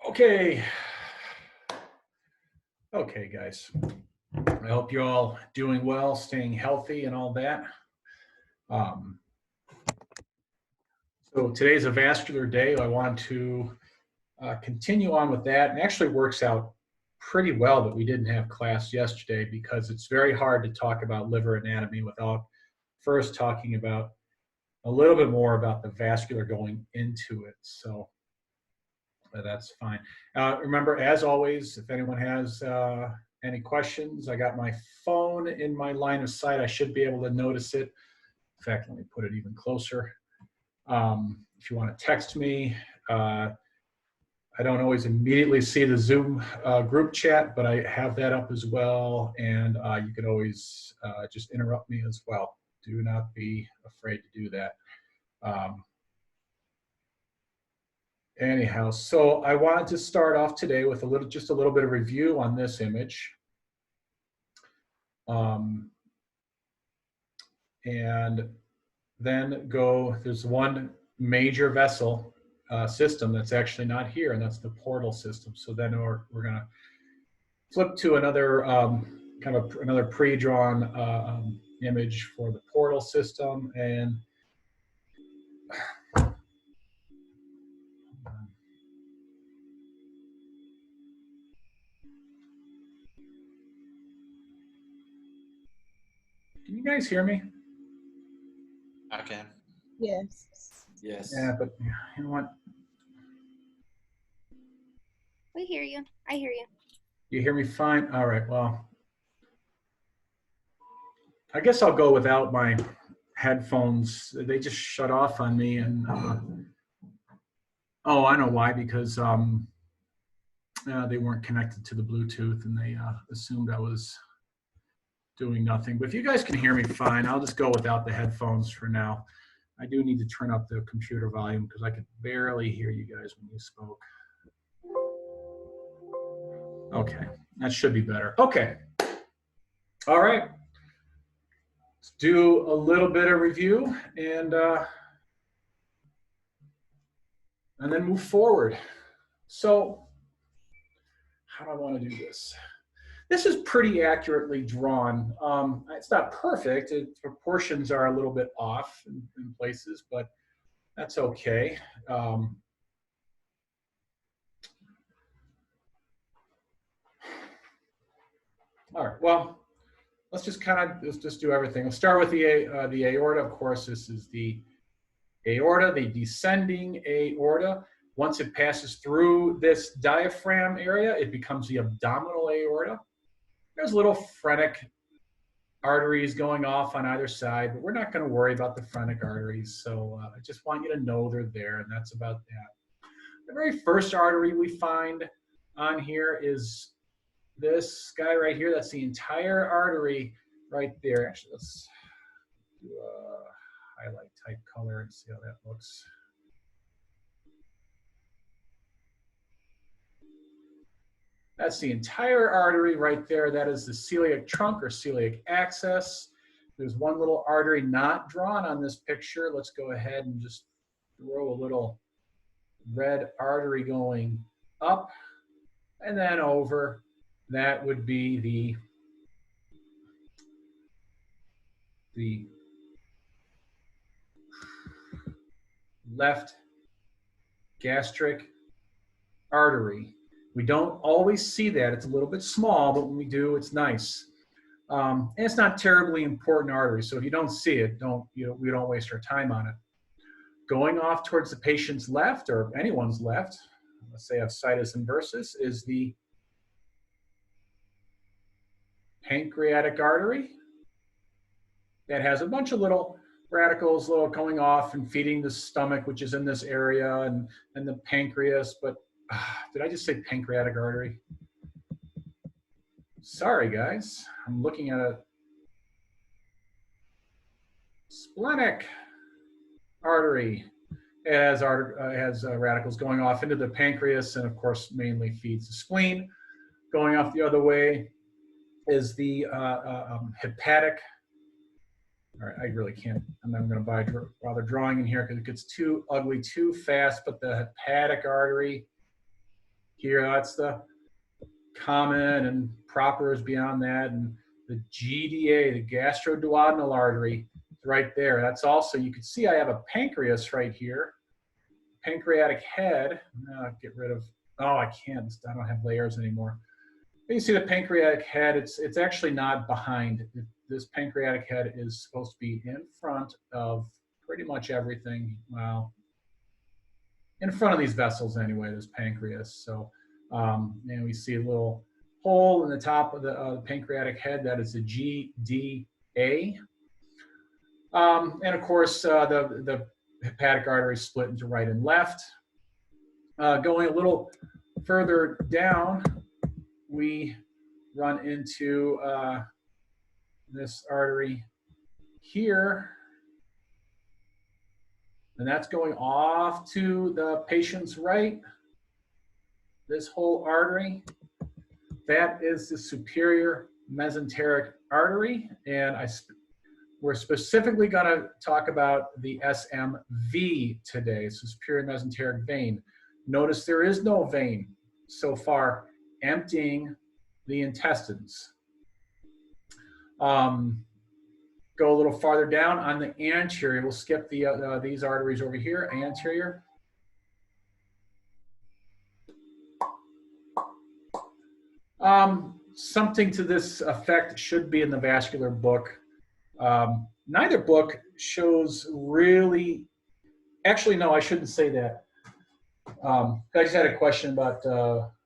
Okay. Okay, guys. I hope you're all doing well, staying healthy and all that. Um, so today's a vascular day. I want to continue on with that. And actually works out pretty well that we didn't have class yesterday because it's very hard to talk about liver anatomy without first talking about a little bit more about the vascular going into it. So that's fine. Remember, as always, if anyone has any questions, I got my phone in my line of sight. I should be able to notice it. In fact, let me put it even closer. If you want to text me, I don't always immediately see the Zoom group chat, but I have that up as well. And you can always just interrupt me as well. Do not be afraid to do that. Anyhow, so I wanted to start off today with just a little bit of review on this image. And then there's one major vessel system that's actually not here, and that's the portal system. So then we're gonna flip to another another pre-drawn image for the portal system. And can you guys hear me? I can. Yes. Yes. Yeah, but you know what? We hear you. I hear you. You hear me fine? All right, well, I guess I'll go without my headphones. They just shut off on me, and oh, I know why, because they weren't connected to the Bluetooth, and they assumed I was doing nothing. But if you guys can hear me fine, I'll just go without the headphones for now. I do need to turn up the computer volume because I could barely hear you guys when you spoke. Okay, that should be better. Okay. All right. Let's do a little bit of review and then move forward. So how do I want to do this? This is pretty accurately drawn. It's not perfect. Proportions are a little bit off in places, but that's okay. All right, well, let's just do everything. Let's start with the aorta. Of course, this is the aorta, the descending aorta. Once it passes through this diaphragm area, it becomes the abdominal aorta. There's little phrenic arteries going off on either side, but we're not going to worry about the phrenic arteries. So I just want you to know they're there, and that's about that. The very first artery we find on here is this guy right here. That's the entire artery right there. Actually, let's do a highlight type color and see how that looks. That's the entire artery right there. That is the celiac trunk or celiac axis. There's one little artery not drawn on this picture. Let's go ahead and just throw a little red artery going up and then over. That would be the left gastric artery. We don't always see that. It's a little bit small, but when we do, it's nice. And it's not terribly important artery, so if you don't see it, we don't waste our time on it. Going off towards the patient's left, or anyone's left, let's say situs inversus, is the pancreatic artery. That has a bunch of little radicals going off and feeding the stomach, which is in this area, and the pancreas. But did I just say pancreatic artery? Sorry, guys. I'm looking at a splenic artery. It has radicals going off into the pancreas, and of course, mainly feeds the spleen. Going off the other way is the hepatic. All right, I really can't. I'm not going to bother drawing in here because it gets too ugly too fast. But the hepatic artery here. That's the common, and proper is beyond that. And the GDA, the gastroduodenal artery, is right there. That's also, you can see I have a pancreas right here. Pancreatic head. Get rid of, oh, I can't. I don't have layers anymore. You see the pancreatic head. It's actually not behind. This pancreatic head is supposed to be in front of pretty much everything. Well, in front of these vessels anyway, this pancreas. So, and we see a little hole in the top of the pancreatic head. That is the GDA. And of course, the hepatic artery is split into right and left. Going a little further down, we run into this artery here, and that's going off to the patient's right. This whole artery, that is the superior mesenteric artery, and we're specifically going to talk about the SMV today, so superior mesenteric vein. Notice there is no vein so far emptying the intestines. Go a little farther down on the anterior. We'll skip these arteries over here, anterior. Something to this effect should be in the vascular book. Neither book shows really, actually, no, I shouldn't say that. I just had a question about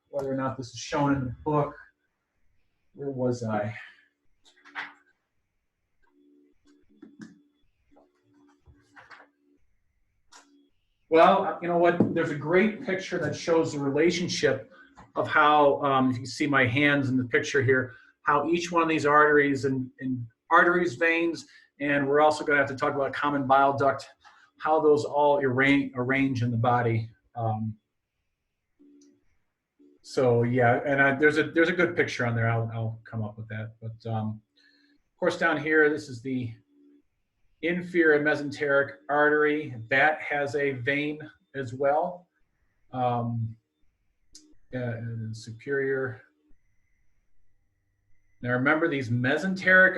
whether or not this is shown in the book. Where was I? Well, you know what? There's a great picture that shows the relationship of how, you can see my hands in the picture here, how each one of these arteries and arteries, veins, and we're also going to have to talk about common bile duct, how those all arrange in the body. So yeah, and there's a good picture on there. I'll come up with that. But of course, down here, this is the inferior mesenteric artery. That has a vein as well. Superior. Now remember, these mesenteric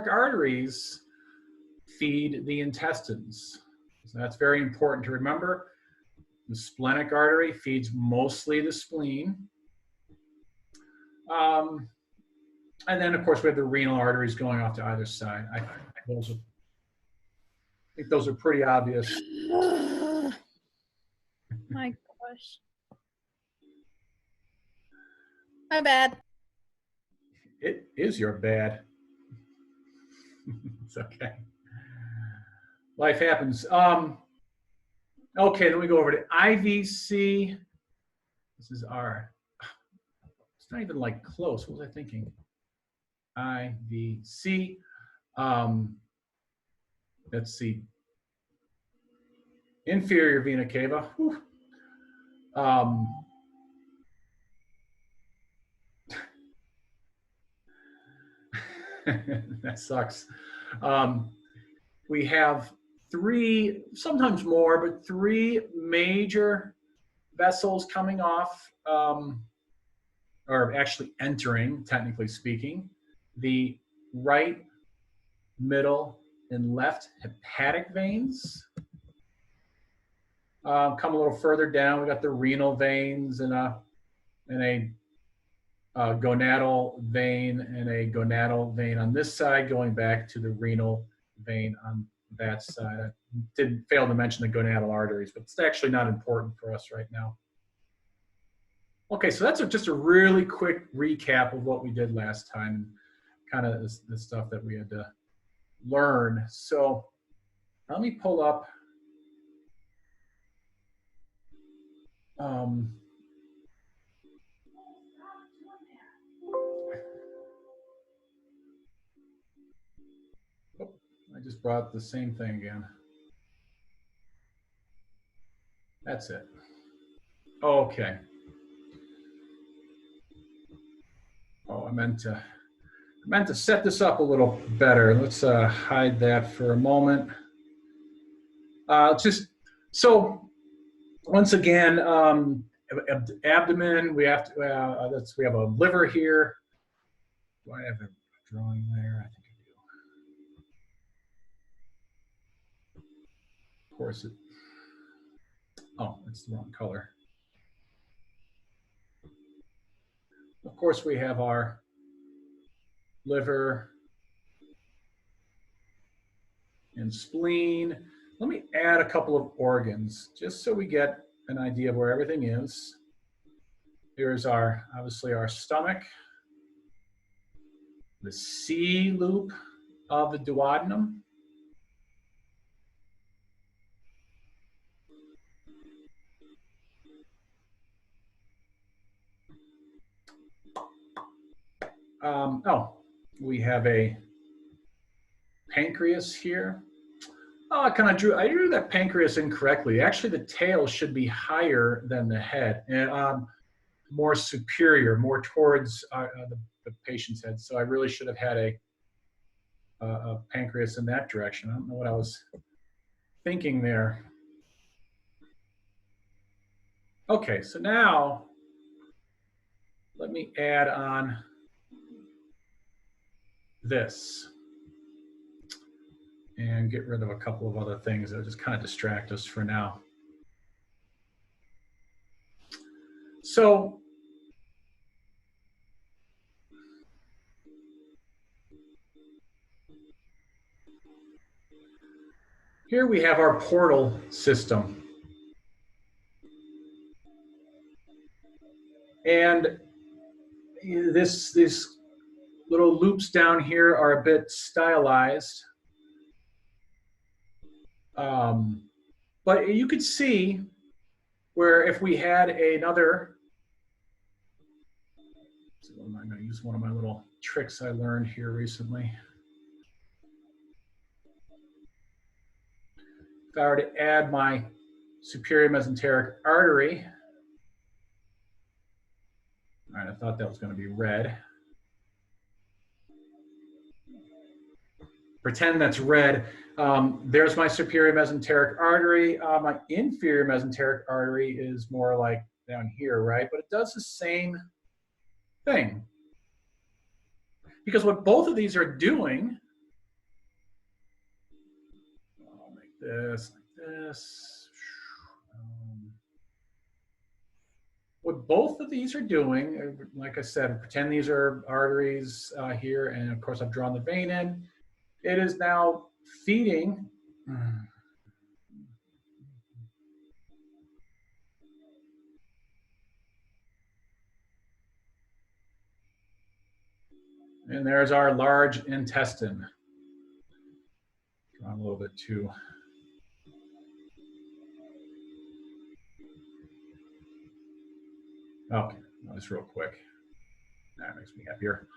arteries feed the intestines. So that's very important to remember. The splenic artery feeds mostly the spleen. And then, of course, we have the renal arteries going off to either side. I think those are pretty obvious. My gosh. My bad. It is your bad. It's okay. Life happens. Okay, then we go over to IVC. This is our, it's not even like close. What was I thinking? IVC. Let's see. Inferior vena cava. Whew. That sucks. We have three, sometimes more, but three major vessels coming off, or actually entering, technically speaking, the right, middle, and left hepatic veins. Come a little further down, we got the renal veins and a gonadal vein and a gonadal vein on this side, going back to the renal vein on that side. I did fail to mention the gonadal arteries, but it's actually not important for us right now. Okay, so that's just a really quick recap of what we did last time, kind of the stuff that we had to learn. So let me pull up I just brought the same thing again. That's it. Okay. Oh, I meant to set this up a little better. Let's hide that for a moment. So once again, abdomen, we have to, we have a liver here. Do I have a drawing there? I think I do. Of course, it's the wrong color. Of course, we have our liver and spleen. Let me add a couple of organs just so we get an idea of where everything is. Here's obviously our stomach, the C loop of the duodenum. We have a pancreas here. Oh, I drew that pancreas incorrectly. Actually, the tail should be higher than the head, and more superior, more towards the patient's head. So I really should have had a pancreas in that direction. I don't know what I was thinking there. Okay, so now let me add on this and get rid of a couple of other things that just kind of distract us for now. So here we have our portal system. And these little loops down here are a bit stylized. But you could see where if we had another, I'm going to use one of my little tricks I learned here recently. If I were to add my superior mesenteric artery, all right, I thought that was going to be red. Pretend that's red. There's my superior mesenteric artery. My inferior mesenteric artery is more like down here, right? But it does the same thing. Because what both of these are doing, I'll make this like this. What both of these are doing, like I said, pretend these are arteries here, and of course I've drawn the vein in. It is now feeding and there's our large intestine. Draw a little bit too. Okay, just real quick. That makes me happier.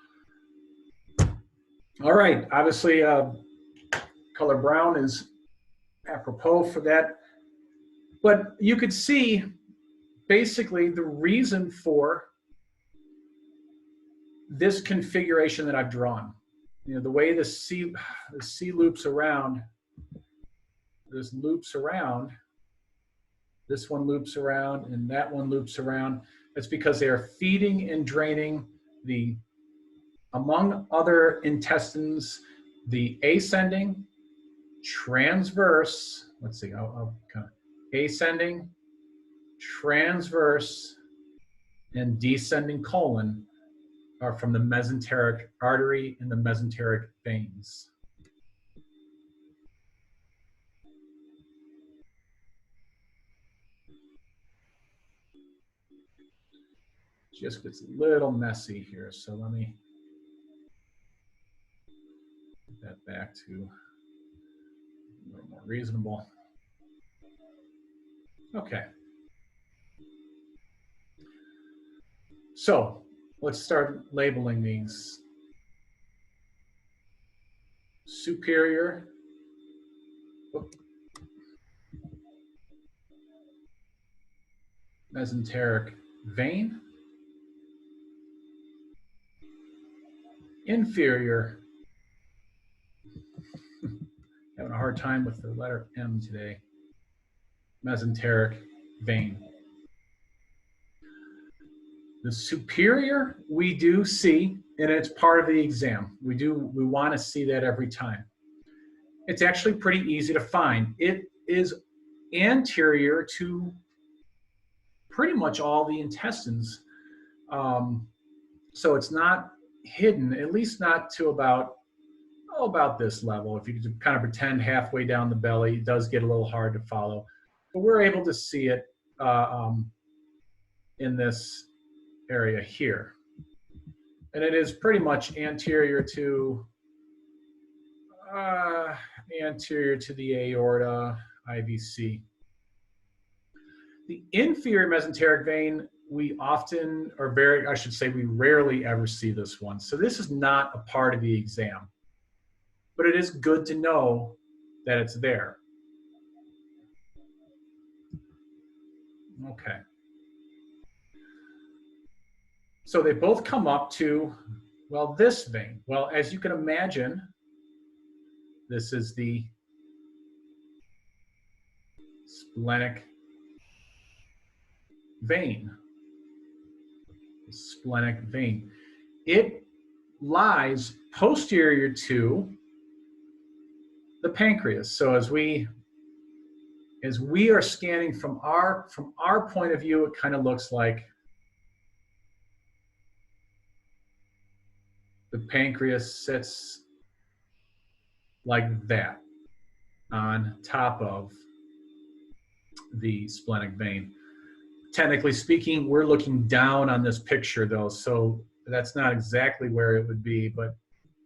All right, obviously color brown is apropos for that. But you could see basically the reason for this configuration that I've drawn. You know, the way the C loops around, this loops around, this one loops around, and that one loops around. It's because they are feeding and draining the, among other intestines, the ascending, transverse, let's see, I'll kind of, ascending, transverse, and descending colon are from the mesenteric artery and the mesenteric veins. Just gets a little messy here, so let me get that back to a little more reasonable. Okay. So let's start labeling these. Superior, mesenteric vein. Inferior, having a hard time with the letter M today, mesenteric vein. The superior we do see, and it's part of the exam. We want to see that every time. It's actually pretty easy to find. It is anterior to pretty much all the intestines. So it's not hidden, at least not to about this level. If you kind of pretend halfway down the belly, it does get a little hard to follow. But we're able to see it in this area here. And it is pretty much anterior to the aorta, IVC. The inferior mesenteric vein, we often, or we rarely ever see this one. So this is not a part of the exam, but it is good to know that it's there. Okay. So they both come up to, well, this vein. Well, as you can imagine, this is the splenic vein. The splenic vein. It lies posterior to the pancreas. So as we are scanning from our point of view, it kind of looks like the pancreas sits like that on top of the splenic vein. Technically speaking, we're looking down on this picture though, so that's not exactly where it would be, but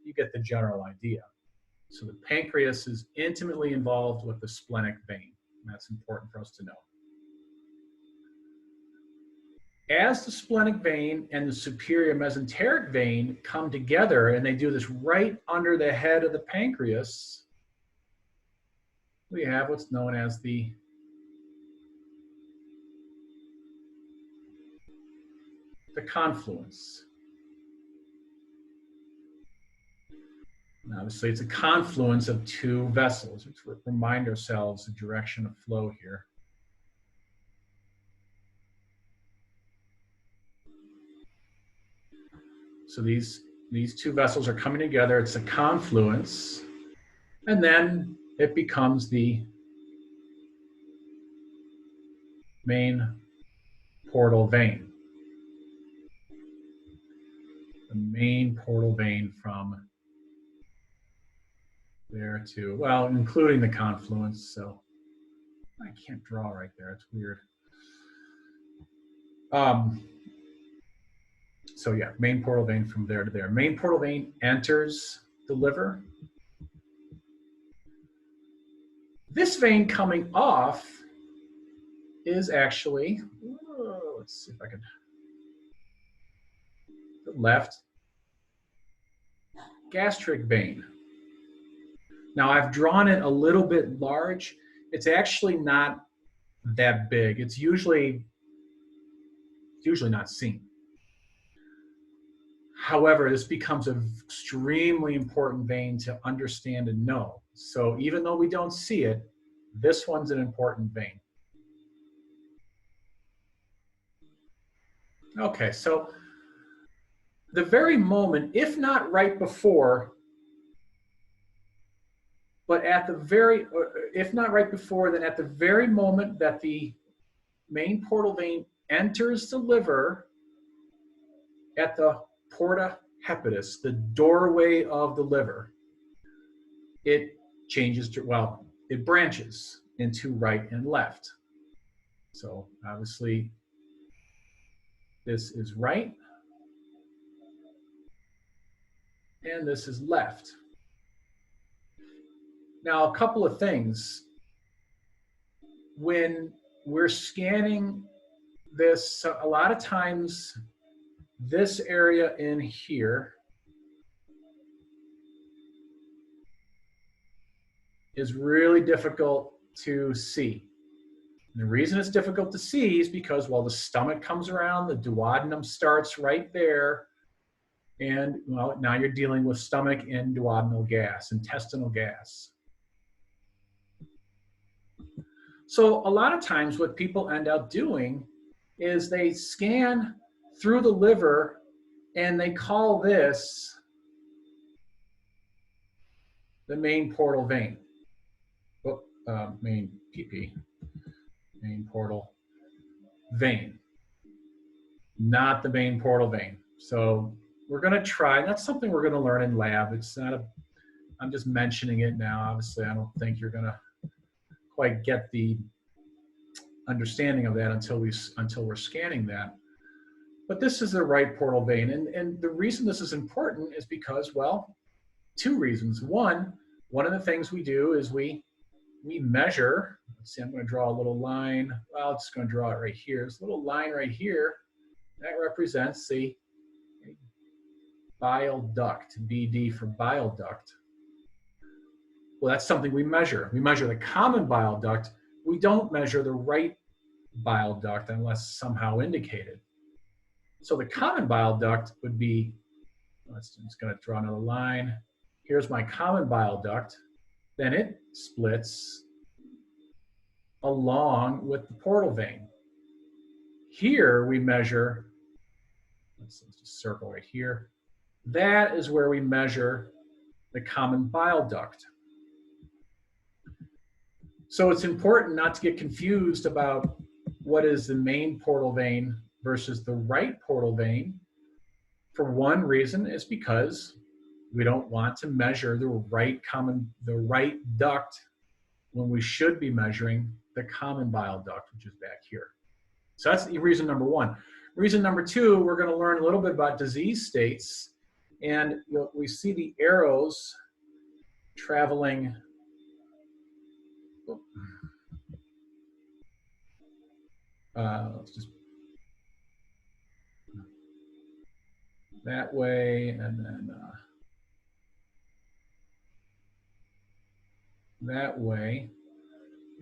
you get the general idea. So the pancreas is intimately involved with the splenic vein. That's important for us to know. As the splenic vein and the superior mesenteric vein come together, and they do this right under the head of the pancreas, we have what's known as the confluence. And obviously, it's a confluence of two vessels. Let's remind ourselves the direction of flow here. So these two vessels are coming together. It's a confluence, and then it becomes the main portal vein. The main portal vein from there to, well, including the confluence. So I can't draw right there. It's weird. So yeah, main portal vein from there to there. Main portal vein enters the liver. This vein coming off is actually, let's see if I can, the left gastric vein. Now I've drawn it a little bit large. It's actually not that big. It's usually not seen. However, this becomes an extremely important vein to understand and know. So even though we don't see it, this one's an important vein. Okay, so the very moment, if not right before, but at the very, if not right before, then at the very moment that the main portal vein enters the liver at the porta hepatis, the doorway of the liver, it changes to, well, it branches into right and left. So obviously this is right and this is left. Now, a couple of things. When we're scanning this, a lot of times this area in here is really difficult to see. And the reason it's difficult to see is because, well, the stomach comes around, the duodenum starts right there, and, well, now you're dealing with stomach and duodenal gas, intestinal gas. So a lot of times what people end up doing is they scan through the liver and they call this the main portal vein. Main PP, main portal vein, not the main portal vein. So we're going to try, that's something we're going to learn in lab. It's not a, I'm just mentioning it now. Obviously, I don't think you're going to quite get the understanding of that until we're scanning that. But this is the right portal vein. And the reason this is important is because, well, two reasons. One of the things we do is we measure. Let's see, I'm going to draw a little line. Well, I'm just going to draw it right here. This little line right here, that represents the bile duct, BD for bile duct. Well, that's something we measure. We measure the common bile duct. We don't measure the right bile duct unless somehow indicated. So the common bile duct would be, I'm just going to draw another line. Here's my common bile duct. Then it splits along with the portal vein. Here we measure, let's just circle right here. That is where we measure the common bile duct. So it's important not to get confused about what is the main portal vein versus the right portal vein. For one reason is because we don't want to measure the right duct when we should be measuring the common bile duct, which is back here. So that's reason number one. Reason number two, we're going to learn a little bit about disease states. And we see the arrows traveling. Let's just that way, and then that way.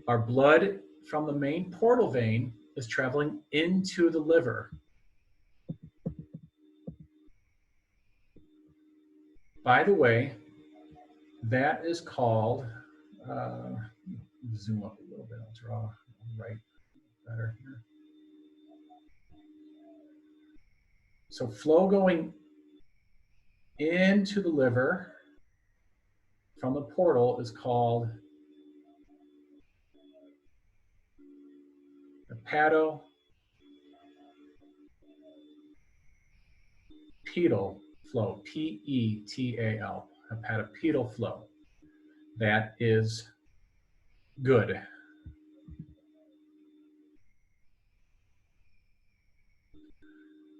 Our blood from the main portal vein is traveling into the liver. By the way, that is called, zoom up a little bit, I'll draw right better here. So flow going into the liver from the portal is called hepatopetal flow, P-E-T-A-L, hepatopetal flow. That is good.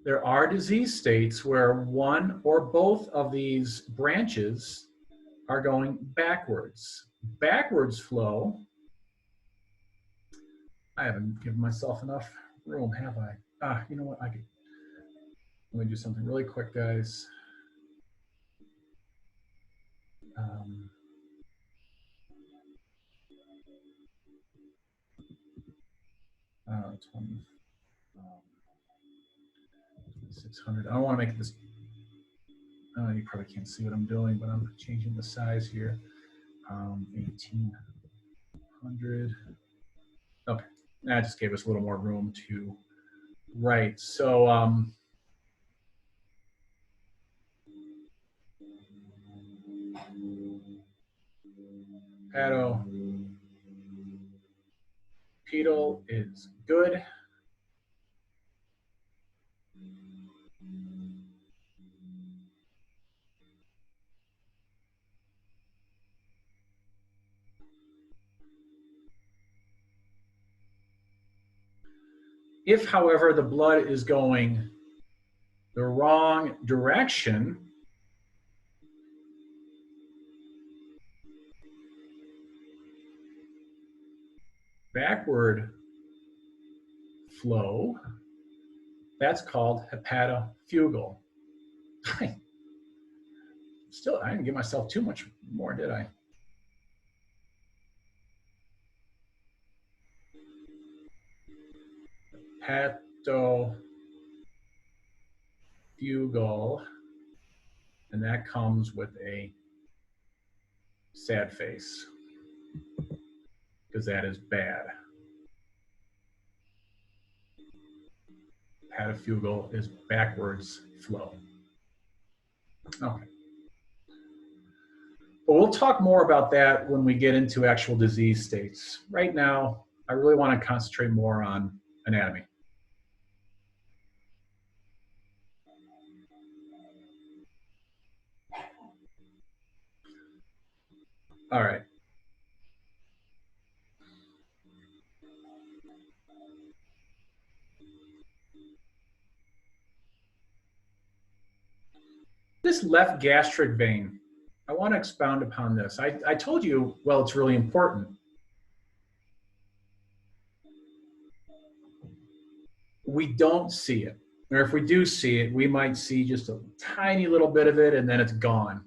There are disease states where one or both of these branches are going backwards. Backwards flow, I haven't given myself enough room, have I? You know what, let me do something really quick, guys. 600. I don't want to make this, you probably can't see what I'm doing, but I'm changing the size here. 1800. Okay, that just gave us a little more room to write. So, hepatopetal is good. If, however, the blood is going the wrong direction, backward flow, that's called hepatofugal. Still, I didn't give myself too much more, did I? Hepatofugal, and that comes with a sad face, because that is bad. hepatofugal is backwards flow. Okay. But we'll talk more about that when we get into actual disease states. Right now, I really want to concentrate more on anatomy. All right. This left gastric vein, I want to expound upon this. I told you, well, it's really important. We don't see it. Or if we do see it, we might see just a tiny little bit of it and then it's gone.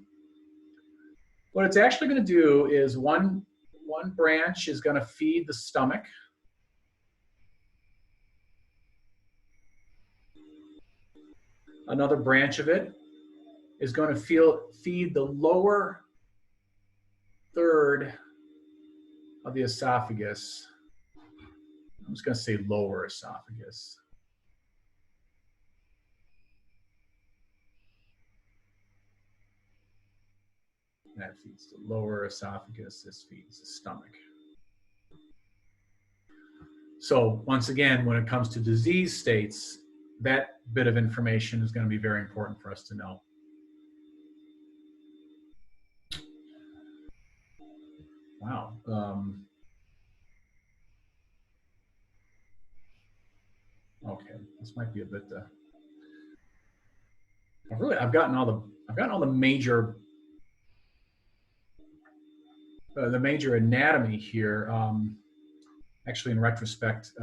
What it's actually going to do is one branch is going to feed the stomach. Another branch of it is going to feed the lower third of the esophagus. I'm just going to say lower esophagus. That feeds the lower esophagus. This feeds the stomach. So once again, when it comes to disease states, that bit of information is going to be very important for us to know. Wow. Okay, this might be a bit. I've gotten all the major anatomy here. Actually, in retrospect,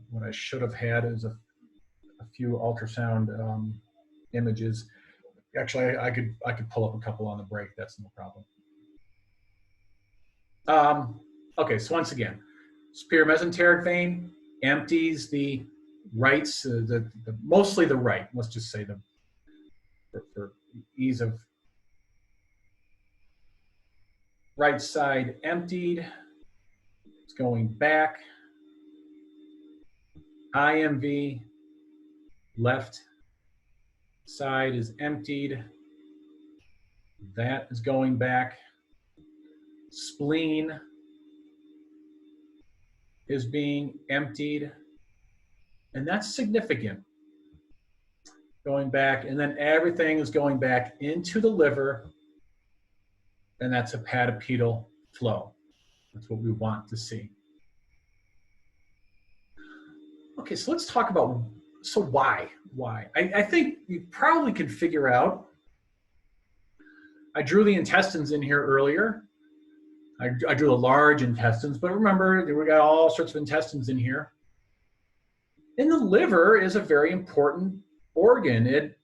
what I should have had is a few ultrasound images. Actually, I could pull up a couple on the break. That's no problem. Okay, so once again, superior mesenteric vein empties the rights, mostly the right. Let's just say for ease of right side emptied. It's going back. IMV, left side is emptied. That is going back. Spleen is being emptied. And that's significant. Going back, and then everything is going back into the liver, and that's hepatopetal flow. That's what we want to see. Okay, so let's talk about, so why? Why? I think you probably can figure out. I drew the intestines in here earlier. I drew the large intestines, but remember, we got all sorts of intestines in here. And the liver is a very important organ. It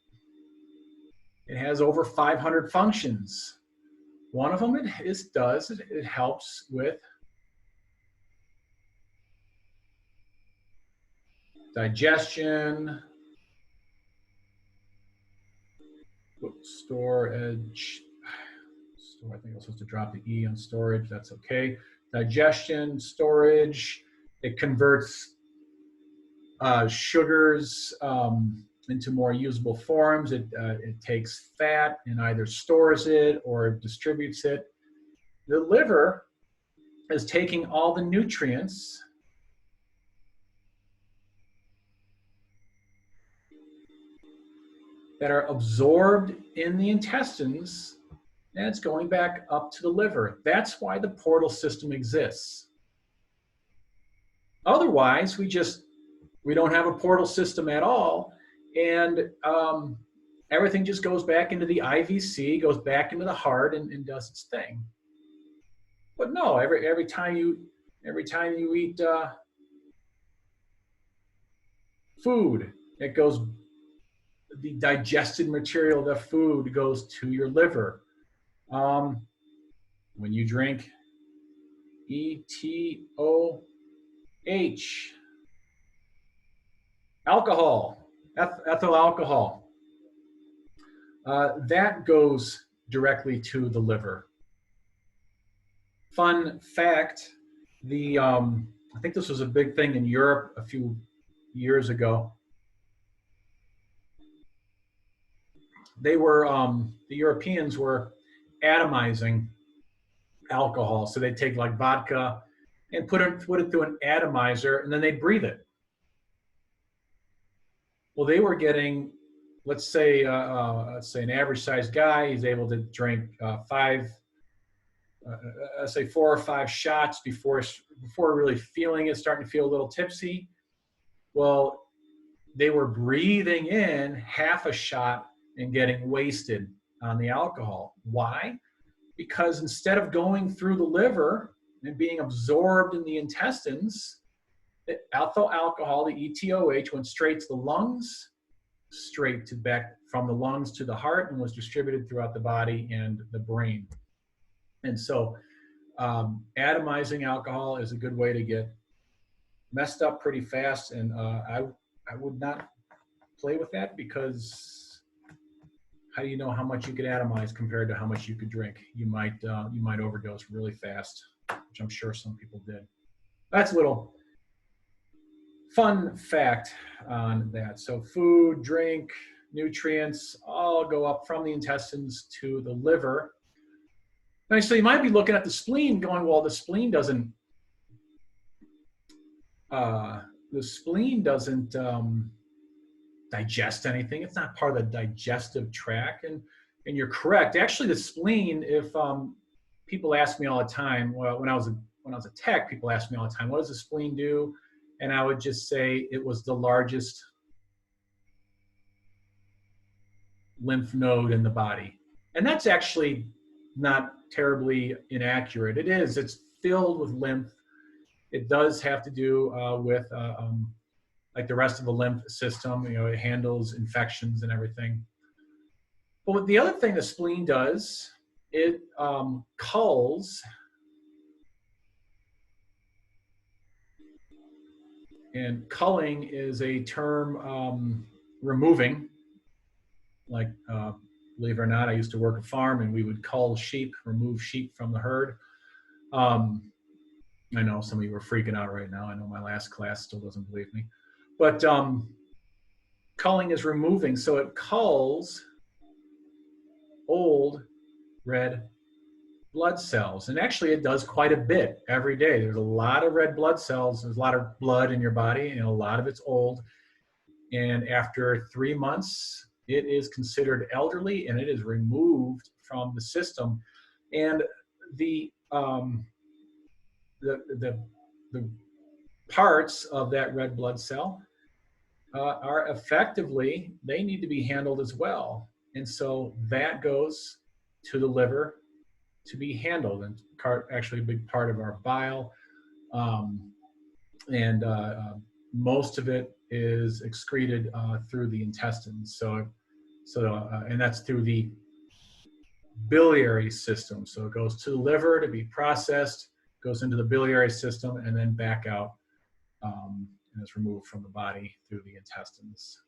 has over 500 functions. One of them it helps with digestion, storage. So I think I was supposed to drop the E on storage. That's okay. Digestion, storage. It converts sugars into more usable forms. It takes fat and either stores it or distributes it. The liver is taking all the nutrients that are absorbed in the intestines, and it's going back up to the liver. That's why the portal system exists. Otherwise, we don't have a portal system at all, and everything just goes back into the IVC, goes back into the heart, and does its thing. But no, every time you eat food, it goes. The digested material of the food goes to your liver. When you drink ETOH, alcohol, ethyl alcohol, that goes directly to the liver. Fun fact, I think this was a big thing in Europe a few years ago. they were, the Europeans were atomizing alcohol. So they'd take like vodka and put it through an atomizer, and then they'd breathe it. Well, they were getting, let's say an average sized guy, he's able to drink say 4 or 5 shots before really feeling it, starting to feel a little tipsy. Well, they were breathing in half a shot and getting wasted on the alcohol. Why? Because instead of going through the liver and being absorbed in the intestines, the ethyl alcohol, the ETOH, went straight to the lungs, straight to back from the lungs to the heart, and was distributed throughout the body and the brain. And so atomizing alcohol is a good way to get messed up pretty fast. And I would not play with that, because how do you know how much you could atomize compared to how much you could drink? You might overdose really fast, which I'm sure some people did. That's a little fun fact on that. So food, drink, nutrients all go up from the intestines to the liver. Now, so you might be looking at the spleen going, well, the spleen doesn't digest anything. It's not part of the digestive tract. And you're correct. Actually, the spleen, if people ask me all the time, well, when I was a tech, people ask me all the time, what does the spleen do? And I would just say it was the largest lymph node in the body. And that's actually not terribly inaccurate. It is. It's filled with lymph. It does have to do with like the rest of the lymph system. You know, it handles infections and everything. But the other thing the spleen does, it culls. And culling is a term removing, like believe it or not, I used to work a farm and we would cull sheep, remove sheep from the herd. I know some of you are freaking out right now. I know my last class still doesn't believe me. But culling is removing. So it culls old red blood cells. And actually it does quite a bit every day. There's a lot of red blood cells. There's a lot of blood in your body, and a lot of it's old. And after 3 months, it is considered elderly and it is removed from the system. And the parts of that red blood cell are effectively, they need to be handled as well. And so that goes to the liver to be handled, and actually a big part of our bile. And most of it is excreted through the intestines. And that's through the biliary system. So it goes to the liver to be processed, goes into the biliary system, and then back out, and is removed from the body through the intestines.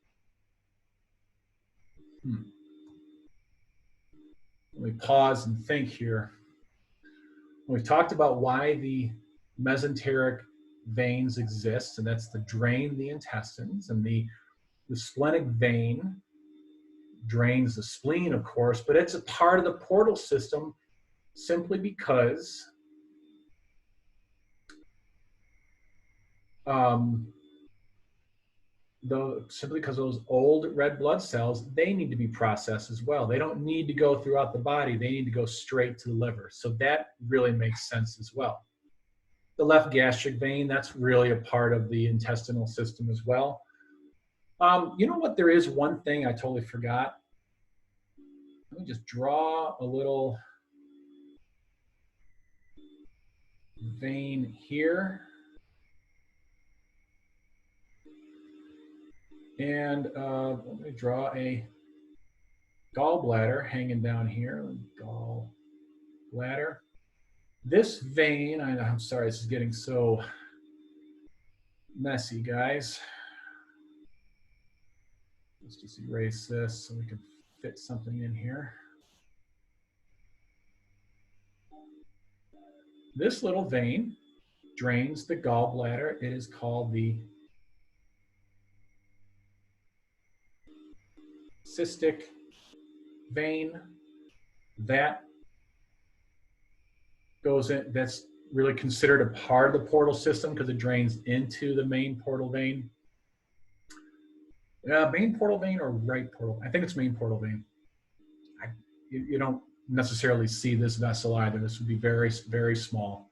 Let me pause and think here. We've talked about why the mesenteric veins exist, and that's to drain the intestines. And the splenic vein drains the spleen, of course, but it's a part of the portal system simply because those old red blood cells, they need to be processed as well. They don't need to go throughout the body. They need to go straight to the liver. So that really makes sense as well. The left gastric vein, that's really a part of the intestinal system as well. You know what? There is one thing I totally forgot. Let me just draw a little vein here. And let me draw a gallbladder hanging down here. Gallbladder. This vein, I'm sorry, this is getting so messy, guys. Let's just erase this so we can fit something in here. This little vein drains the gallbladder. It is called the cystic vein, that goes in, that's really considered a part of the portal system because it drains into the main portal vein. Main portal vein or right portal? I think it's main portal vein. You don't necessarily see this vessel either. This would be very, very small.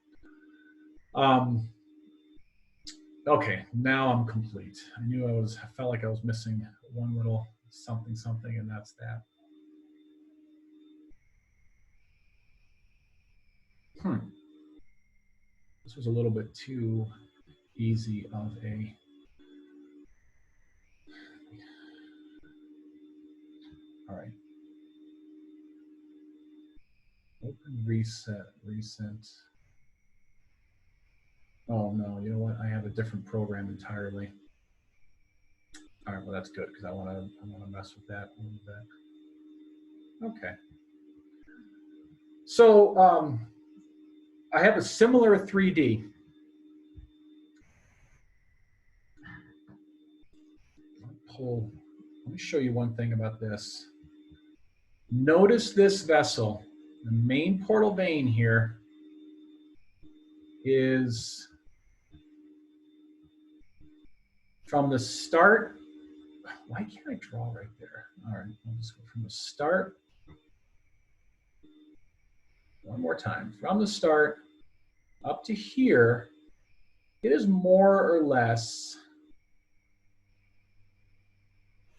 Okay, now I'm complete. I felt like I was missing one little something, and that's that. This was a little bit too easy of a. All right. Open, reset, recent. Oh no, you know what? I have a different program entirely. All right, well that's good because I want to mess with that a little bit. Okay. So I have a similar 3D. Let me show you one thing about this. Notice this vessel, the main portal vein here is from the start. Why can't I draw right there? All right, I'll just go from the start. One more time. From the start up to here, it is more or less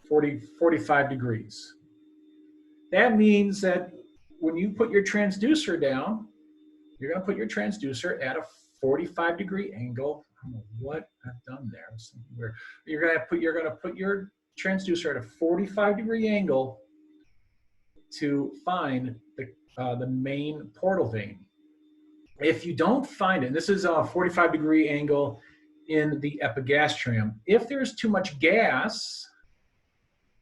45 degrees. That means that when you put your transducer down, you're going to put your transducer at a 45-degree angle. I don't know what I've done there. Somewhere. You're going to put your transducer at a 45-degree angle to find the main portal vein. If you don't find it, this is a 45-degree angle in the epigastrium. If there's too much gas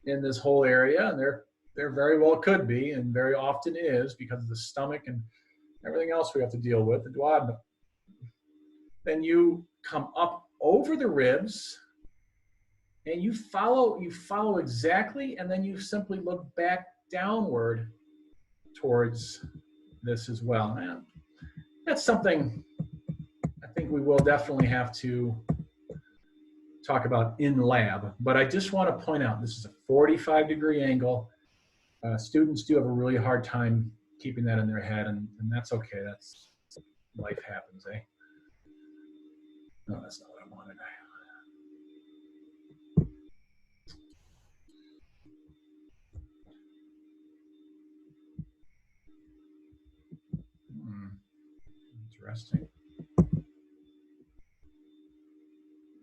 in this whole area, and there very well could be, and very often is because of the stomach and everything else we have to deal with, the duodenum, then you come up over the ribs and you follow exactly, and then you simply look back downward towards this as well. And that's something I think we will definitely have to talk about in lab, but I just want to point out this is a 45-degree angle. Students do have a really hard time keeping that in their head, and that's okay. That's life happens, eh? No, that's not what I wanted. Interesting.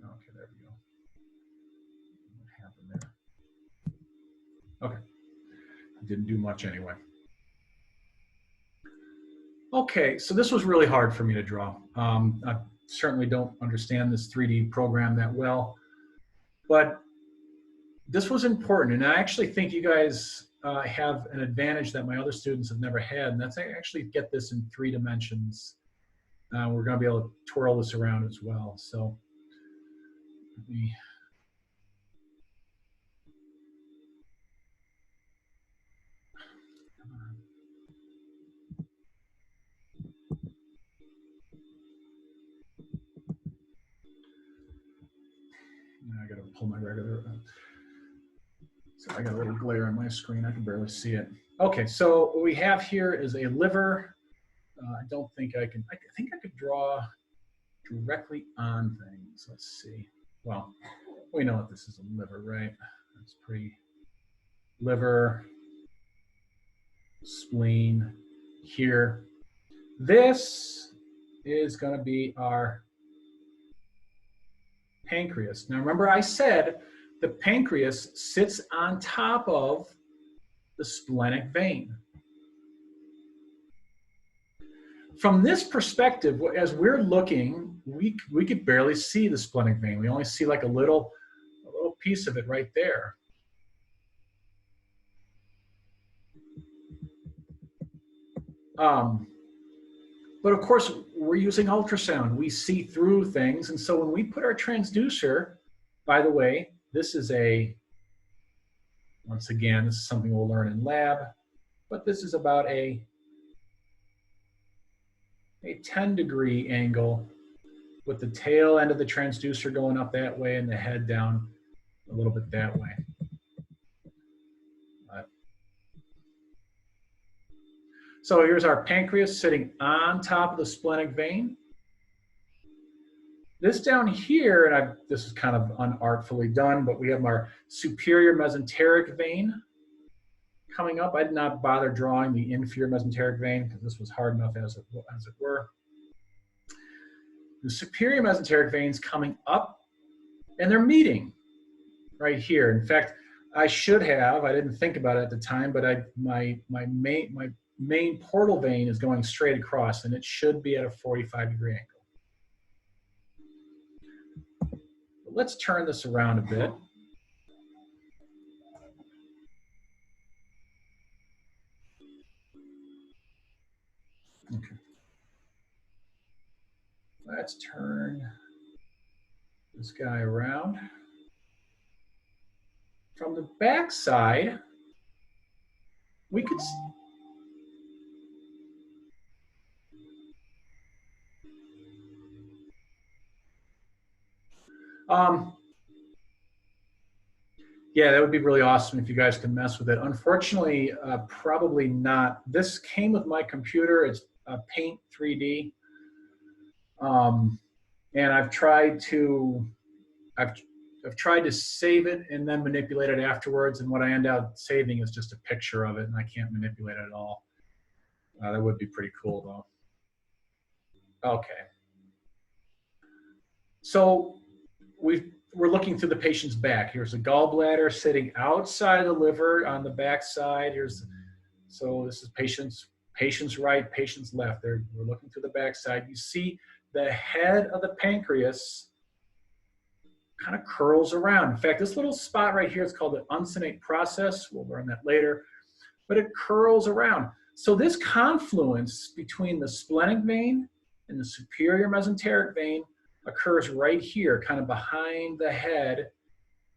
Okay, there we go. What happened there? Okay. I didn't do much anyway. Okay, so this was really hard for me to draw. I certainly don't understand this 3D program that well, but this was important, and I actually think you guys have an advantage that my other students have never had, and that's actually get this in 3 dimensions. We're going to be able to twirl this around as well. So let me. I got to pull my regular. So I got a little glare on my screen. I can barely see it. Okay, so what we have here is a liver. I don't think I can. I think I could draw directly on things. Let's see. Well, we know that this is a liver, right? That's pretty. Liver, spleen here. This is going to be our pancreas. Now remember I said the pancreas sits on top of the splenic vein. From this perspective, as we're looking, we could barely see the splenic vein. We only see like a little piece of it right there. But of course, we're using ultrasound. We see through things. And so when we put our transducer, by the way, this is once again, this is something we'll learn in lab. but this is about a 10-degree angle with the tail end of the transducer going up that way and the head down a little bit that way. So here's our pancreas sitting on top of the splenic vein. This down here, and this is kind of unartfully done, but we have our superior mesenteric vein coming up. I did not bother drawing the inferior mesenteric vein because this was hard enough as it were. The superior mesenteric veins coming up, and they're meeting right here. In fact, I didn't think about it at the time, but my main portal vein is going straight across, and it should be at a 45-degree angle. But let's turn this around a bit. Okay. Let's turn this guy around. From the back side, we could yeah, that would be really awesome if you guys could mess with it. Unfortunately, probably not. This came with my computer. It's Paint 3D. And I've tried to save it and then manipulate it afterwards. And what I end up saving is just a picture of it, and I can't manipulate it at all. That would be pretty cool, though. Okay. So we're looking through the patient's back. Here's a gallbladder sitting outside of the liver on the back side. So this is patient's right, patient's left. We're looking through the back side. You see the head of the pancreas kind of curls around. In fact, this little spot right here is called the uncinate process. We'll learn that later. But it curls around. So this confluence between the splenic vein and the superior mesenteric vein occurs right here, kind of behind the head.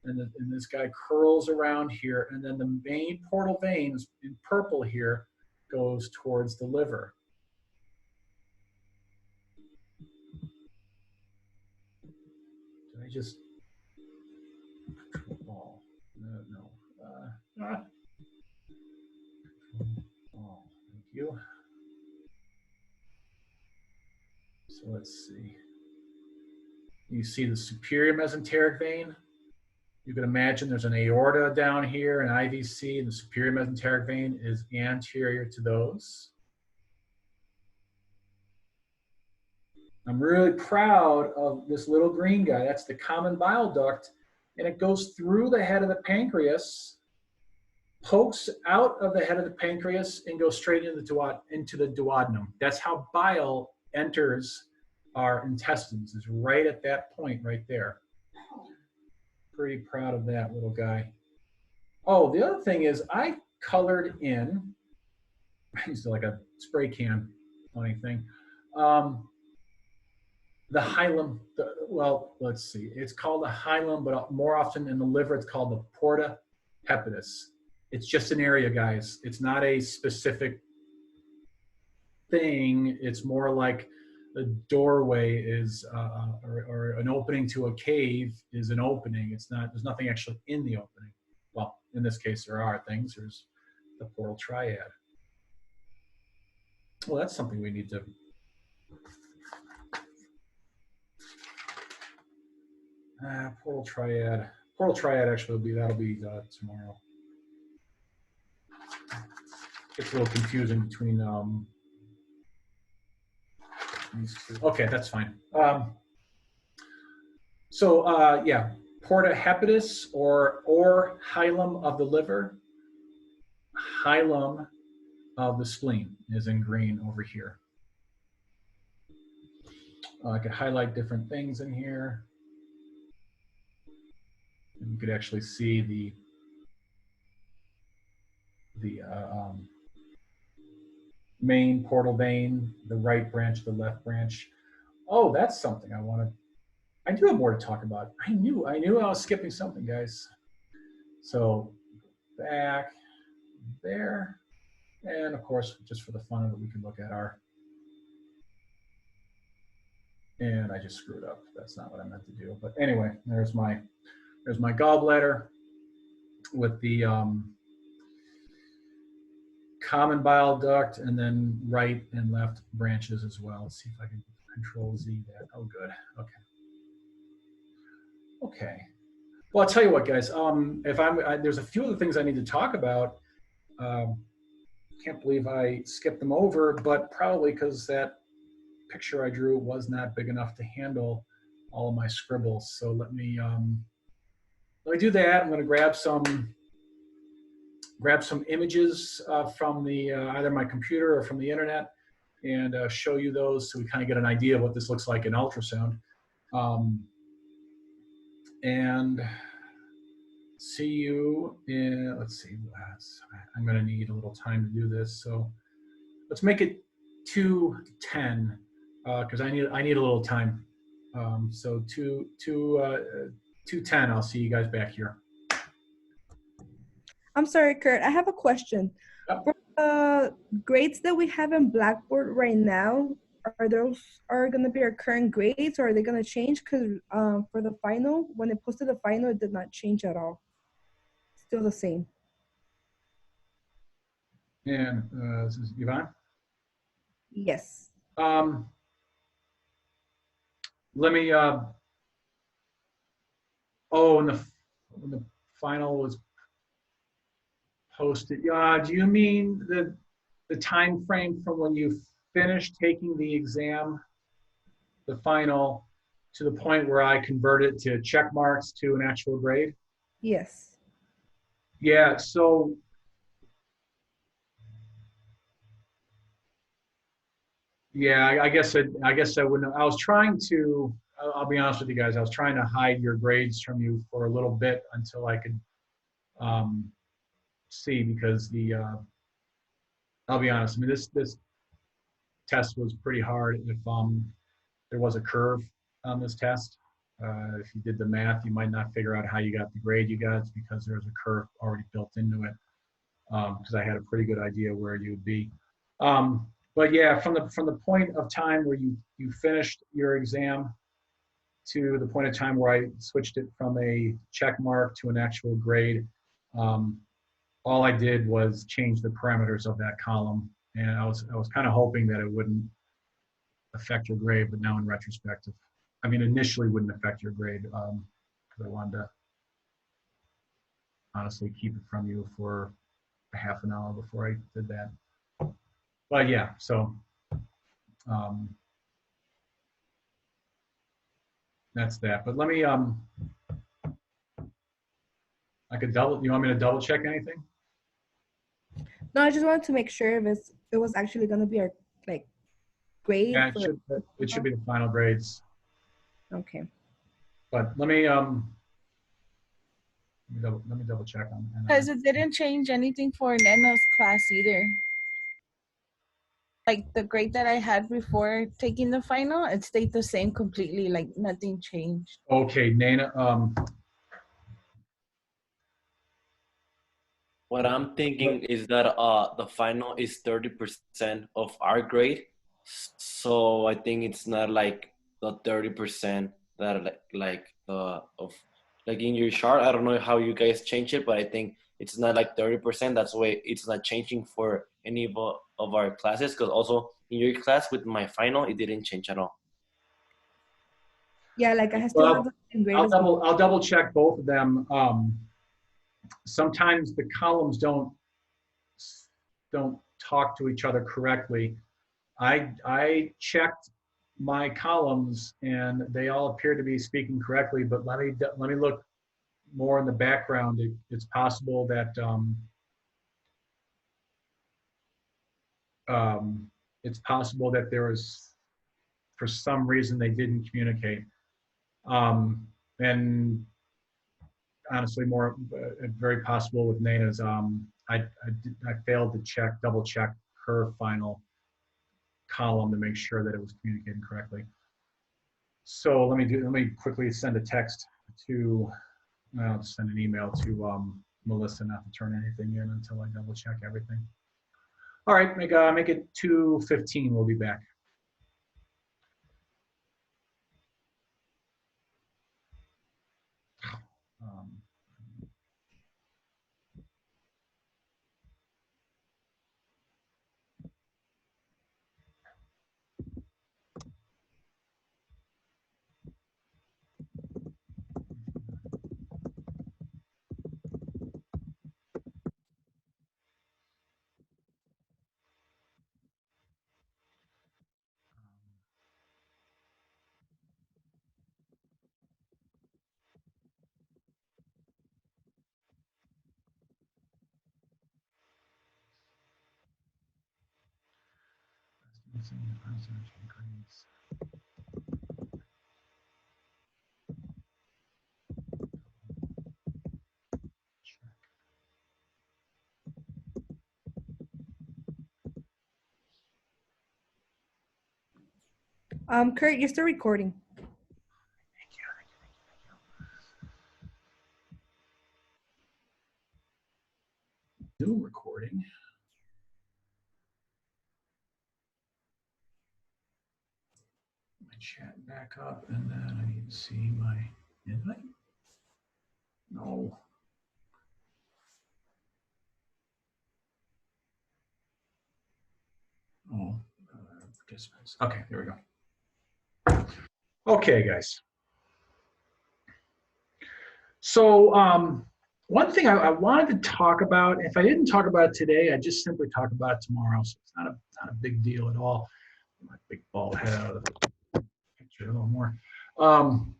And this guy curls around here. And then the main portal vein in purple here goes towards the liver. Did I just... Ball. No. Ball. Thank you. So let's see. You see the superior mesenteric vein. You can imagine there's an aorta down here, an IVC, and the superior mesenteric vein is anterior to those. I'm really proud of this little green guy. That's the common bile duct, and it goes through the head of the pancreas, pokes out of the head of the pancreas, and goes straight into the duodenum. That's how bile enters our intestines, is right at that point right there. Pretty proud of that little guy. Oh, the other thing is I colored in, I used like a spray can, funny thing. The hilum, well, let's see. It's called the hilum, but more often in the liver, it's called the porta hepatis. It's just an area, guys. It's not a specific thing. It's more like a doorway is, or an opening to a cave is an opening. It's not, there's nothing actually in the opening. Well, in this case, there are things. There's the portal triad. Well, that's something we need to... portal triad. Portal triad actually that'll be tomorrow. It's a little confusing between these two. Okay, that's fine. Yeah, porta hepatis or hilum of the liver, hilum of the spleen is in green over here. I could highlight different things in here. And you could actually see the main portal vein, the right branch, the left branch. Oh, that's something I do have more to talk about. I knew I was skipping something, guys. So back there. And of course, just for the fun of it, we can look at our, and I just screwed up. That's not what I meant to do. But anyway, there's my gallbladder with the common bile duct, and then right and left branches as well. Let's see if I can control Z that. Oh, good. Okay. Okay. Well, I'll tell you what, guys. There's a few other things I need to talk about. Can't believe I skipped them over, but probably because that picture I drew was not big enough to handle all of my scribbles. So let me do that. I'm going to grab some images from the either my computer or from the internet, and show you those so we kind of get an idea of what this looks like in ultrasound. And see you in, let's see, I'm going to need a little time to do this. So let's make it 2:10 because I need a little time. So 2:10, I'll see you guys back here. I'm sorry, Kurt. I have a question. Yep. For the grades that we have in Blackboard right now, are going to be our current grades, or are they going to change? Because for the final, when they posted the final, it did not change at all. Still the same. And this is Yvonne. Yes. Let me. When the final was posted, do you mean the time frame from when you finished taking the exam, the final, to the point where I converted to check marks to an actual grade? Yes. Yeah. So. Yeah, I guess I wouldn't. I was trying to. I'll be honest with you guys. I was trying to hide your grades from you for a little bit until I could see, because I'll be honest. I mean, this test was pretty hard. If there was a curve on this test, if you did the math, you might not figure out how you got the grade you got, because there's a curve already built into it. Because I had a pretty good idea where you would be. But yeah, from the point of time where you finished your exam to the point of time where I switched it from a check mark to an actual grade, all I did was change the parameters of that column, and I was kind of hoping that it wouldn't affect your grade, but now in retrospect, initially wouldn't affect your grade, because I wanted to honestly keep it from you for a half an hour before I did that. But yeah, so that's that. But let me I could double. You want me to double check anything? No, I just wanted to make sure if it was actually going to be our grade. Yeah, it should be the final grades. Okay. But let me double check on. Because it didn't change anything for Nena's class either. Like the grade that I had before taking the final, it stayed the same completely. Like nothing changed. Okay, Nana. What I'm thinking is that the final is 30% of our grade, so I think it's not like the 30% that like in your chart. I don't know how you guys change it, but I think it's not like 30%. That's why it's not changing for any of our classes. Because also in your class with my final, it didn't change at all. Yeah, like I still have the same grade. I'll double check both of them. Sometimes the columns don't talk to each other correctly. I checked my columns and they all appear to be speaking correctly, but let me look more in the background. It's possible that there was, for some reason, they didn't communicate. And honestly, very possible with Nana's. I failed to double check her final column to make sure that it was communicating correctly. So let me quickly send a text to, I'll just send an email to Melissa not to turn anything in until I double check everything. All right, make it 2:15. We'll be back. Um, Kurt, you're still recording. Zoom recording. My chat back up, and then I need to see my invite. No. Oh, participants. Okay, there we go. Okay, guys. So one thing I wanted to talk about, if I didn't talk about it today, I just simply talk about it tomorrow. So it's not a big deal at all. My big bald head out of the picture a little more. And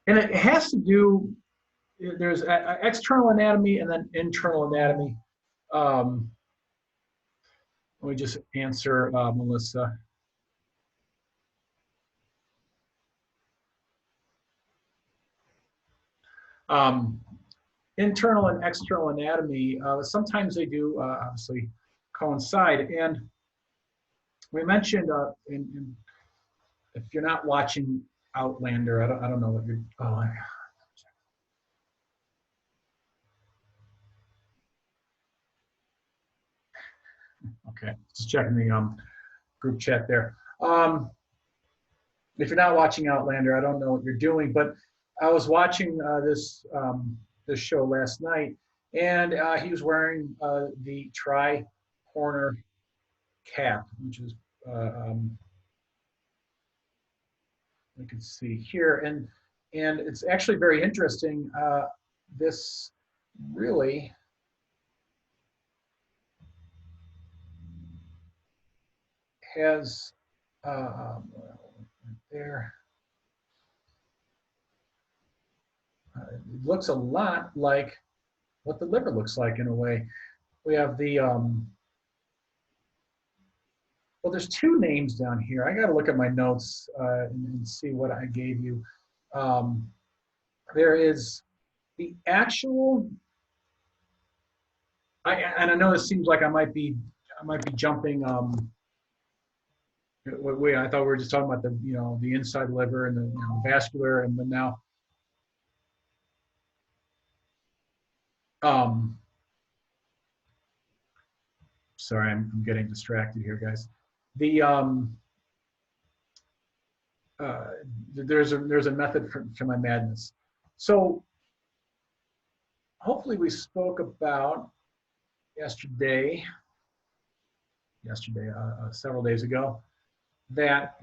it has to do, there's external anatomy and then internal anatomy. Let me just answer Melissa. Internal and external anatomy, sometimes they do obviously coincide. And we mentioned, if you're not watching Outlander, I don't know what you're, okay, just checking the group chat there. If you're not watching Outlander, I don't know what you're doing, but I was watching this show last night, and he was wearing the tri-corner cap, which is you can see here, and it's actually very interesting. This really has there. It looks a lot like what the liver looks like in a way. We have the well, there's two names down here. I got to look at my notes and see what I gave you. There is the actual, and I know it seems like I might be jumping. Wait, I thought we were just talking about the inside liver and the vascular, and then now. Sorry, I'm getting distracted here, guys. The there's a method for my madness. So hopefully we spoke about yesterday, several days ago, that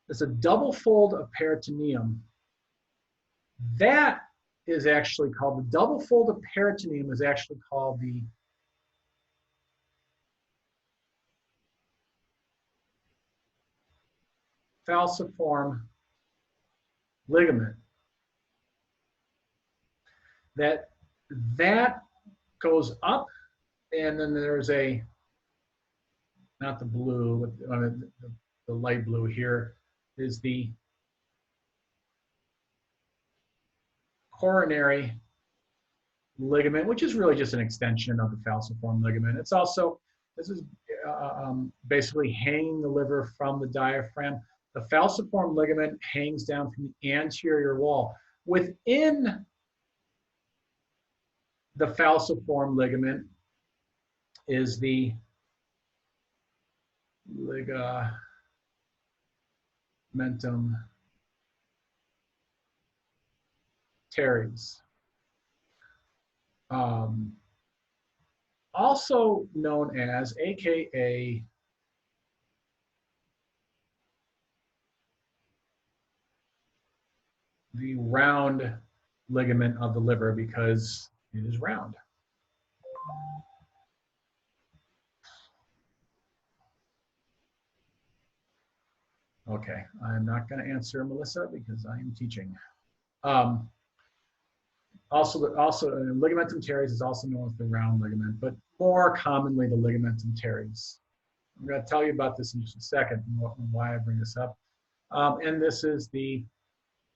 there's a double fold of peritoneum. That is actually called, the double fold of peritoneum is actually called the falciform ligament. That goes up, and then there's not the blue, but the light blue here is the coronary ligament, which is really just an extension of the falciform ligament. It's also, this is basically hanging the liver from the diaphragm. The falciform ligament hangs down from the anterior wall. Within the falciform ligament is the ligamentum teres. Also known as, AKA, the round ligament of the liver because it is round. Okay, I'm not going to answer Melissa because I am teaching. Also, ligamentum teres is also known as the round ligament, but more commonly the ligamentum teres. I'm going to tell you about this in just a second and why I bring this up. And this is the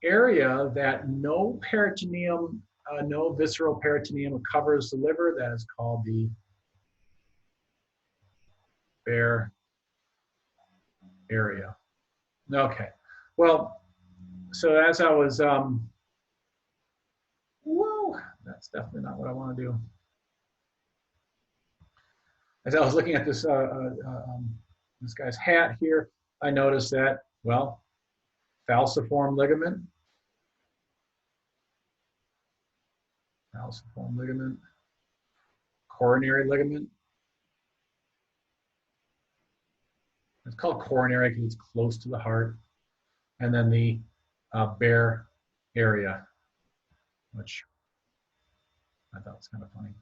area that no peritoneum, no visceral peritoneum covers the liver. That is called the bare area. Okay, well, so as I was, whoa, that's definitely not what I want to do. As I was looking at this, this guy's hat here, I noticed that, well, falciform ligament, coronary ligament. It's called coronary because it's close to the heart. And then the bare area, which I thought was kind of funny.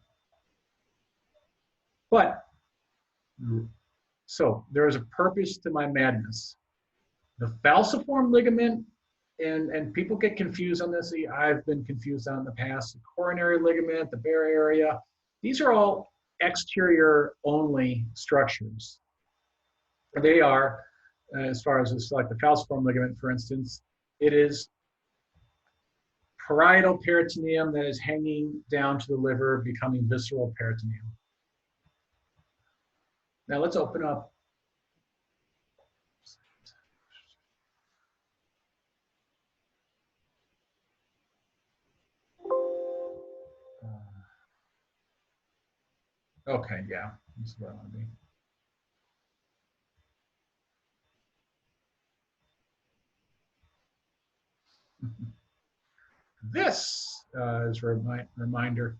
But, so there is a purpose to my madness. The falciform ligament, and people get confused on this. I've been confused on it in the past. The coronary ligament, the bare area, these are all exterior only structures. They are, as far as this, like the falciform ligament, for instance, it is parietal peritoneum that is hanging down to the liver, becoming visceral peritoneum. Now let's open up. Okay, yeah, this is where I want to be. This is a reminder.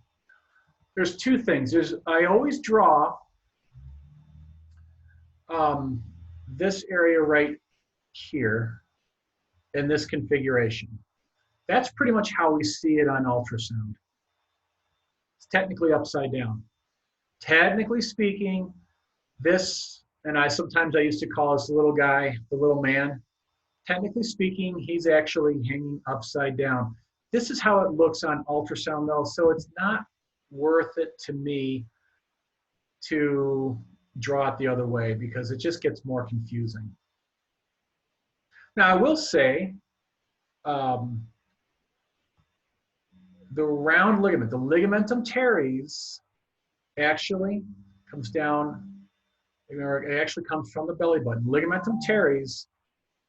There's two things. I always draw this area right here in this configuration. That's pretty much how we see it on ultrasound. It's technically upside down. Technically speaking, this, and sometimes I used to call this little guy, the little man. Technically speaking, he's actually hanging upside down. This is how it looks on ultrasound though, so it's not worth it to me to draw it the other way because it just gets more confusing. Now I will say, the round ligament, the ligamentum teres, actually comes down, it actually comes from the belly button. Ligamentum teres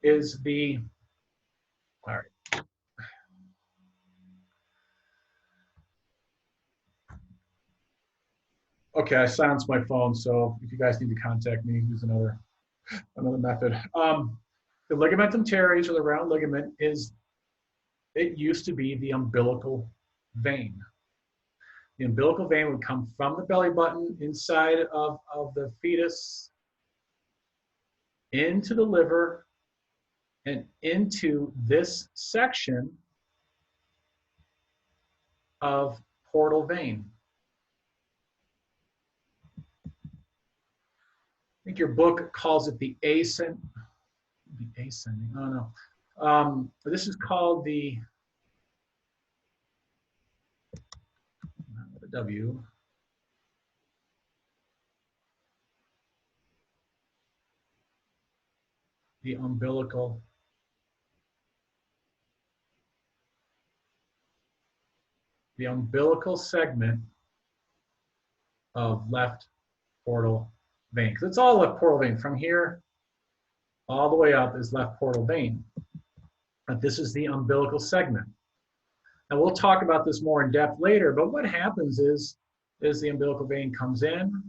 is the, all right. Okay, I silenced my phone, so if you guys need to contact me, use another method. The ligamentum teres, or the round ligament, it used to be the umbilical vein. The umbilical vein would come from the belly button inside of the fetus into the liver and into this section of portal vein. I think your book calls it the ascending. Oh no. This is called the, not with a W. The umbilical segment of left portal vein. Because it's all left portal vein. From here all the way up is left portal vein. But this is the umbilical segment. And we'll talk about this more in depth later, but what happens is the umbilical vein comes in,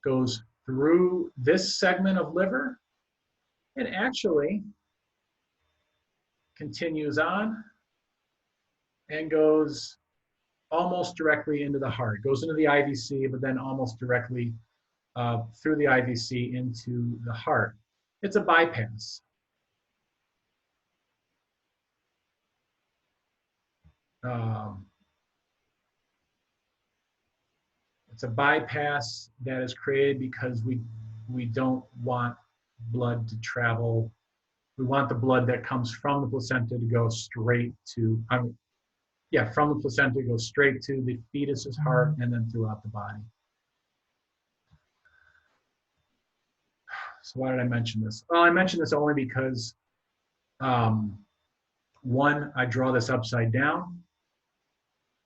goes through this segment of liver, and actually continues on and goes almost directly into the heart. Goes into the IVC, but then almost directly through the IVC into the heart. It's a bypass. It's a bypass that is created because we don't want blood to travel. We want the blood that comes from the placenta to go straight to, from the placenta to go straight to the fetus's heart and then throughout the body. So why did I mention this? Well, I mentioned this only because, one, I draw this upside down,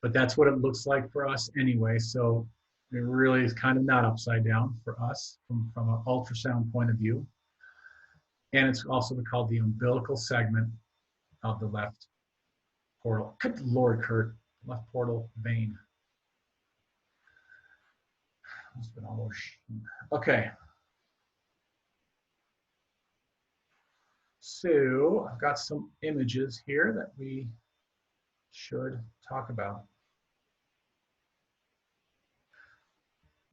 but that's what it looks like for us anyway. So it really is kind of not upside down for us from an ultrasound point of view. And it's also called the umbilical segment of the left portal. Good Lord, Kurt, left portal vein. It's been almost, okay. So I've got some images here that we should talk about.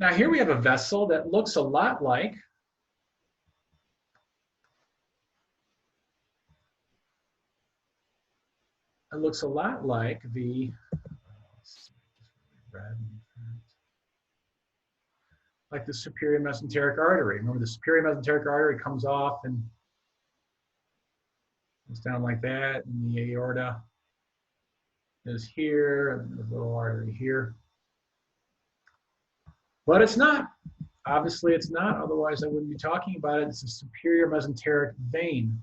Now here we have a vessel that looks a lot like the superior mesenteric artery. Remember, the superior mesenteric artery comes off and goes down like that, and the aorta is here, and the little artery here. But it's not. Obviously, it's not. Otherwise, I wouldn't be talking about it. It's a superior mesenteric vein.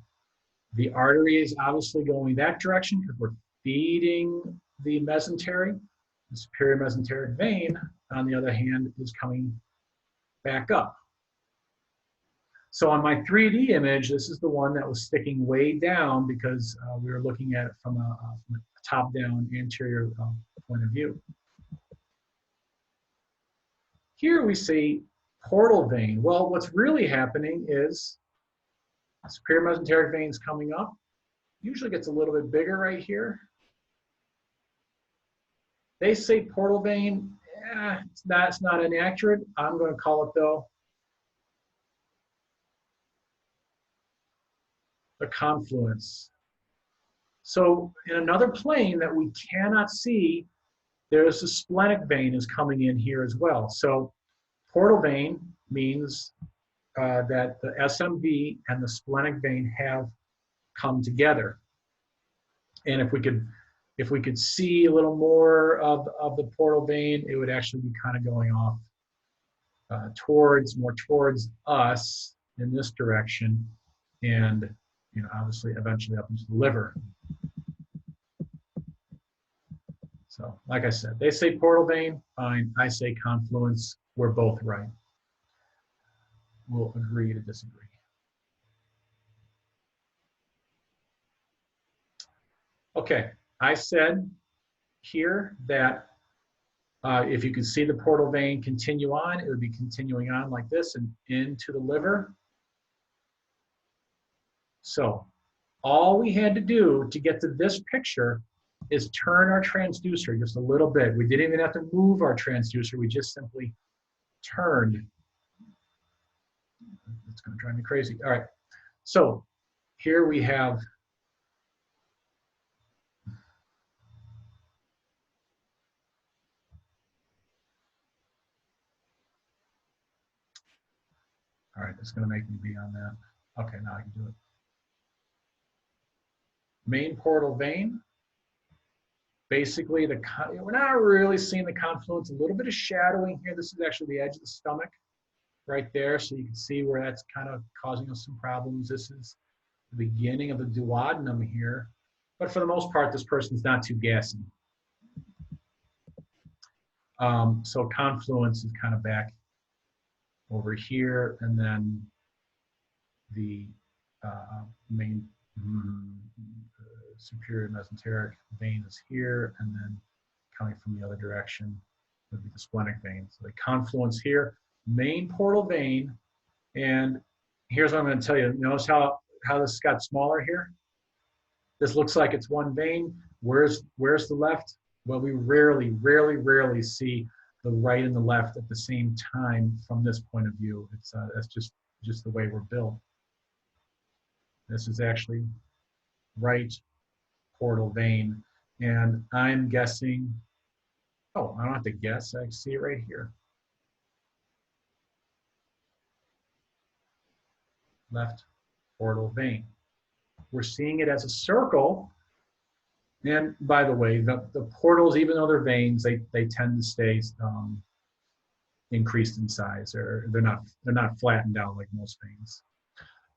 The artery is obviously going that direction because we're feeding the mesentery. The superior mesenteric vein, on the other hand, is coming back up. So on my 3D image, this is the one that was sticking way down because we were looking at it from a top-down anterior point of view. Here we see portal vein. Well, what's really happening is superior mesenteric vein is coming up. Usually gets a little bit bigger right here. They say portal vein. It's not inaccurate. I'm going to call it, though, the confluence. So in another plane that we cannot see, there's a splenic vein is coming in here as well. So portal vein means that the SMV and the splenic vein have come together. And if we could see a little more of the portal vein, it would actually be kind of going off more towards us in this direction, and obviously eventually up into the liver. So like I said, they say portal vein, fine. I say confluence. We're both right. We'll agree to disagree. Okay, I said here that if you can see the portal vein continue on, it would be continuing on like this and into the liver. So all we had to do to get to this picture is turn our transducer just a little bit. We didn't even have to move our transducer. We just simply turned. It's going to drive me crazy. All right. So here we have all right, it's going to make me be on that. Okay, now I can do it. Main portal vein. Basically, we're not really seeing the confluence. A little bit of shadowing here. This is actually the edge of the stomach right there. So you can see where that's kind of causing us some problems. This is the beginning of the duodenum here. But for the most part, this person's not too gassy. So confluence is kind of back over here, and then the main Superior mesenteric vein is here, and then coming from the other direction would be the splenic vein. So the confluence here, main portal vein, and here's what I'm going to tell you. Notice how this got smaller here? This looks like it's one vein. Where's the left? Well, we rarely see the right and the left at the same time from this point of view. It's that's just the way we're built. This is actually right portal vein, and I'm guessing. Oh, I don't have to guess. I see it right here. Left portal vein. We're seeing it as a circle. And by the way, the portals, even though they're veins, they tend to stay increased in size, or they're not flattened out like most veins.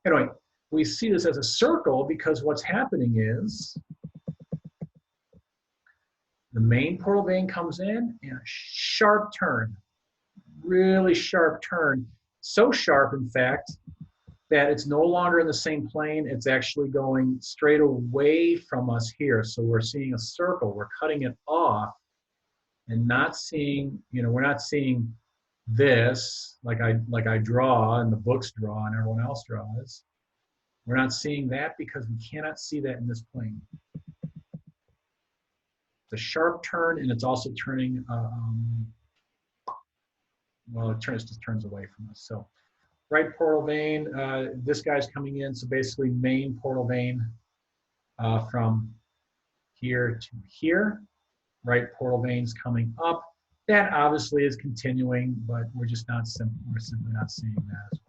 Anyway, we see this as a circle because what's happening is the main portal vein comes in and a sharp turn, really sharp turn, so sharp in fact that it's no longer in the same plane. It's actually going straight away from us here. So we're seeing a circle. We're cutting it off and not seeing, we're not seeing this like I draw and the books draw and everyone else draws. We're not seeing that because we cannot see that in this plane. It's a sharp turn, and it's also turning, well, it just turns away from us. So right portal vein, this guy's coming in, so basically main portal vein from here to here. Right portal veins coming up. That obviously is continuing, but we're just not we're simply not seeing that as well.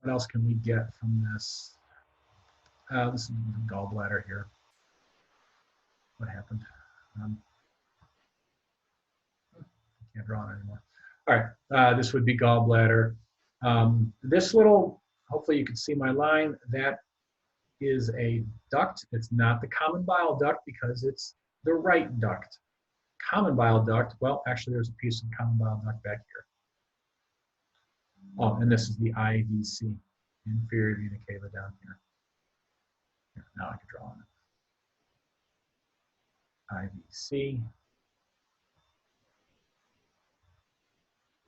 What else can we get from this? This is the gallbladder here. What happened? Can't draw it anymore. All right, this would be gallbladder. This little, hopefully you can see my line, that is a duct. It's not the common bile duct because it's the right duct. Common bile duct, well, actually there's a piece of common bile duct back here. Oh, and this is the IVC, inferior vena cava down here. Here, now I can draw on it. IVC.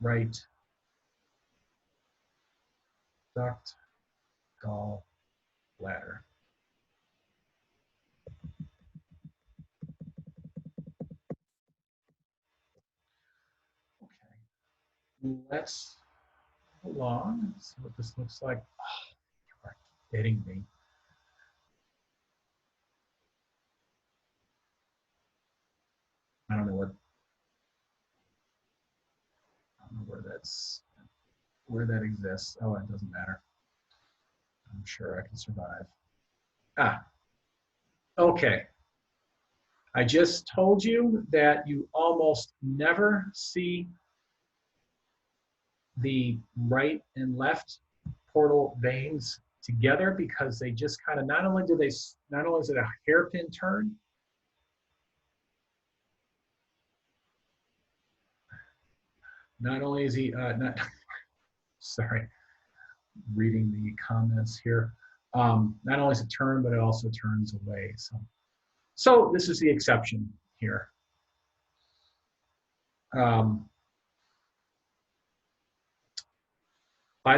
Right duct, gall bladder. Okay, let's go along. See what this looks like. Oh, you are kidding me. I don't know where that exists. Oh, it doesn't matter. I'm sure I can survive. Ah, okay. I just told you that you almost never see the right and left portal veins together because they just kind of, not only is it a hairpin turn, not only is he, sorry, reading the comments here. Not only is it turn, but it also turns away. So this is the exception here. By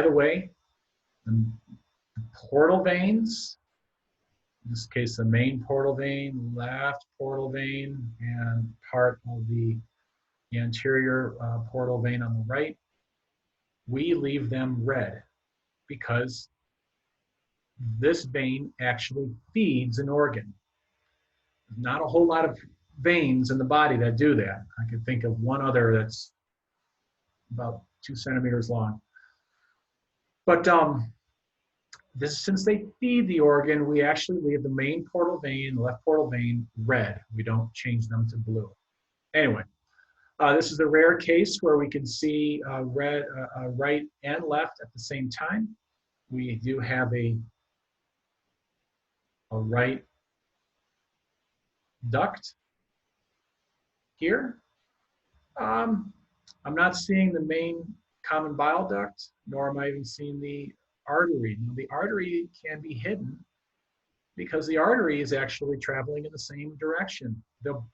the way, the portal veins, in this case, the main portal vein, left portal vein, and part of the anterior portal vein on the right, we leave them red because this vein actually feeds an organ. There's not a whole lot of veins in the body that do that. I can think of one other that's about 2 centimeters long. But since they feed the organ, we actually leave the main portal vein, the left portal vein, red. We don't change them to blue. Anyway, this is a rare case where we can see right and left at the same time. We do have a right duct here. I'm not seeing the main common bile duct, nor am I even seeing the artery. Now, the artery can be hidden because the artery is actually traveling in the same direction.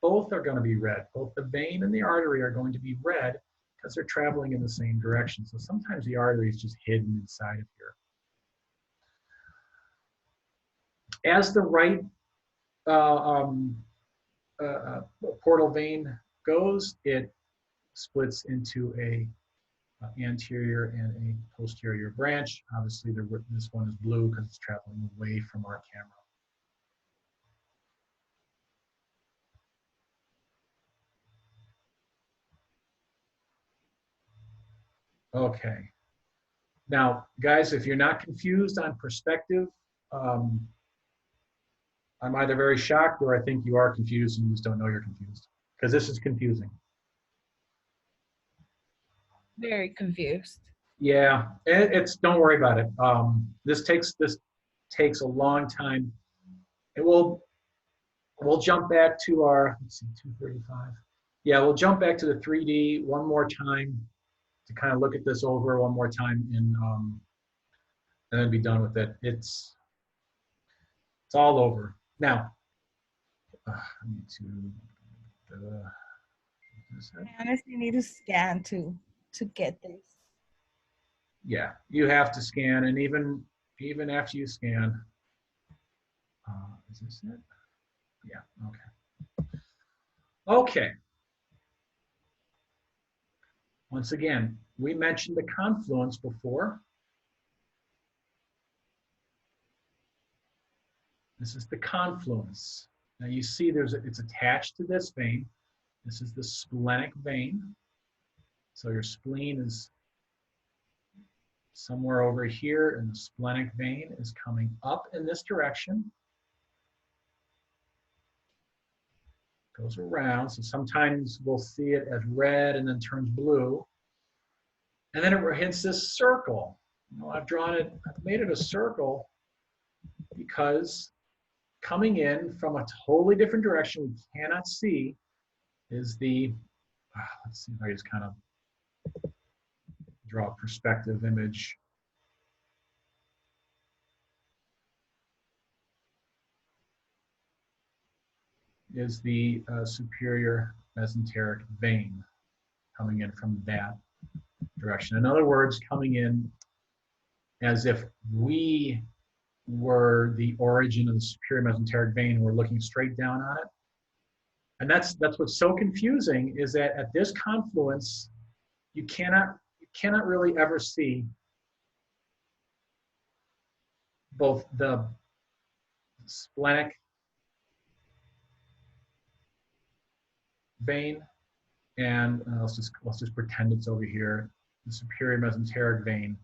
Both are going to be red. Both the vein and the artery are going to be red because they're traveling in the same direction. So sometimes the artery is just hidden inside of here. As the right portal vein goes, it splits into a anterior and a posterior branch. Obviously, this one is blue because it's traveling away from our camera. Okay. Now, guys, if you're not confused on perspective, I'm either very shocked or I think you are confused and you just don't know you're confused, because this is confusing. Very confused. Yeah, don't worry about it. This takes a long time. We'll jump back to our, let's see, 235. Yeah, we'll jump back to the 3D one more time to kind of look at this over one more time and then be done with it. It's all over. Now, I need to, I honestly need to scan to get this. yeah, you have to scan, and even after you scan, is this it? Yeah, okay. Okay. Once again, we mentioned the confluence before. This is the confluence. Now you see it's attached to this vein. This is the splenic vein. So your spleen is somewhere over here, and the splenic vein is coming up in this direction. Goes around, so sometimes we'll see it as red and then turns blue. And then it hits this circle. I've made it a circle because coming in from a totally different direction we cannot see is let's see if I just kind of draw a perspective image. Is the superior mesenteric vein coming in from that direction. In other words, coming in as if we were the origin of the superior mesenteric vein, we're looking straight down on it. And that's what's so confusing, is that at this confluence, you cannot really ever see both the splenic vein and let's just pretend it's over here, the superior mesenteric vein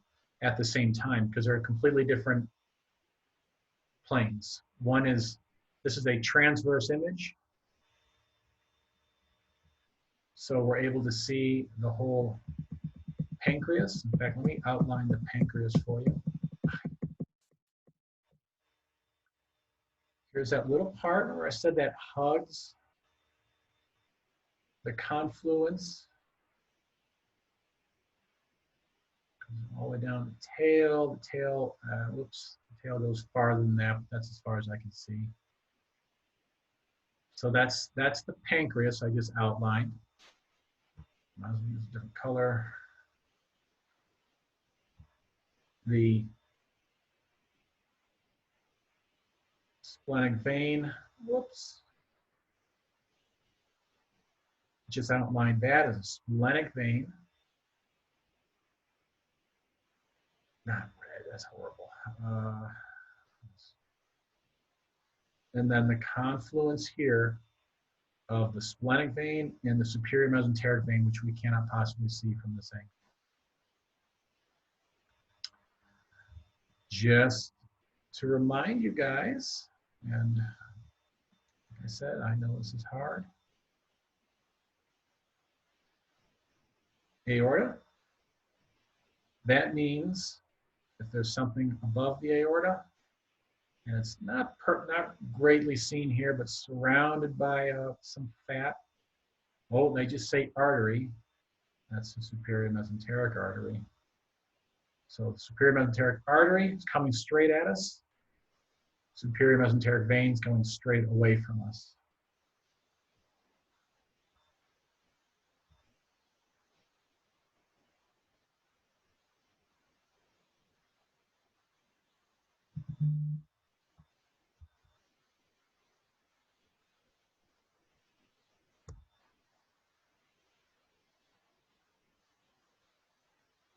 at the same time, because they're completely different planes. This is a transverse image. So we're able to see the whole pancreas. In fact, let me outline the pancreas for you. Here's that little part where I said that hugs the confluence. All the way down the tail. The tail, the tail goes farther than that, but that's as far as I can see. So that's the pancreas I just outlined. Might as well use a different color. The splenic vein, just outlined that as a splenic vein. Not red, that's horrible. And then the confluence here of the splenic vein and the superior mesenteric vein, which we cannot possibly see from this angle. Just to remind you guys, and like I said, I know this is hard. Aorta, that means if there's something above the aorta, and it's not greatly seen here, but surrounded by some fat. Oh, they just say artery. That's the superior mesenteric artery. So the superior mesenteric artery is coming straight at us. Superior mesenteric vein is going straight away from us.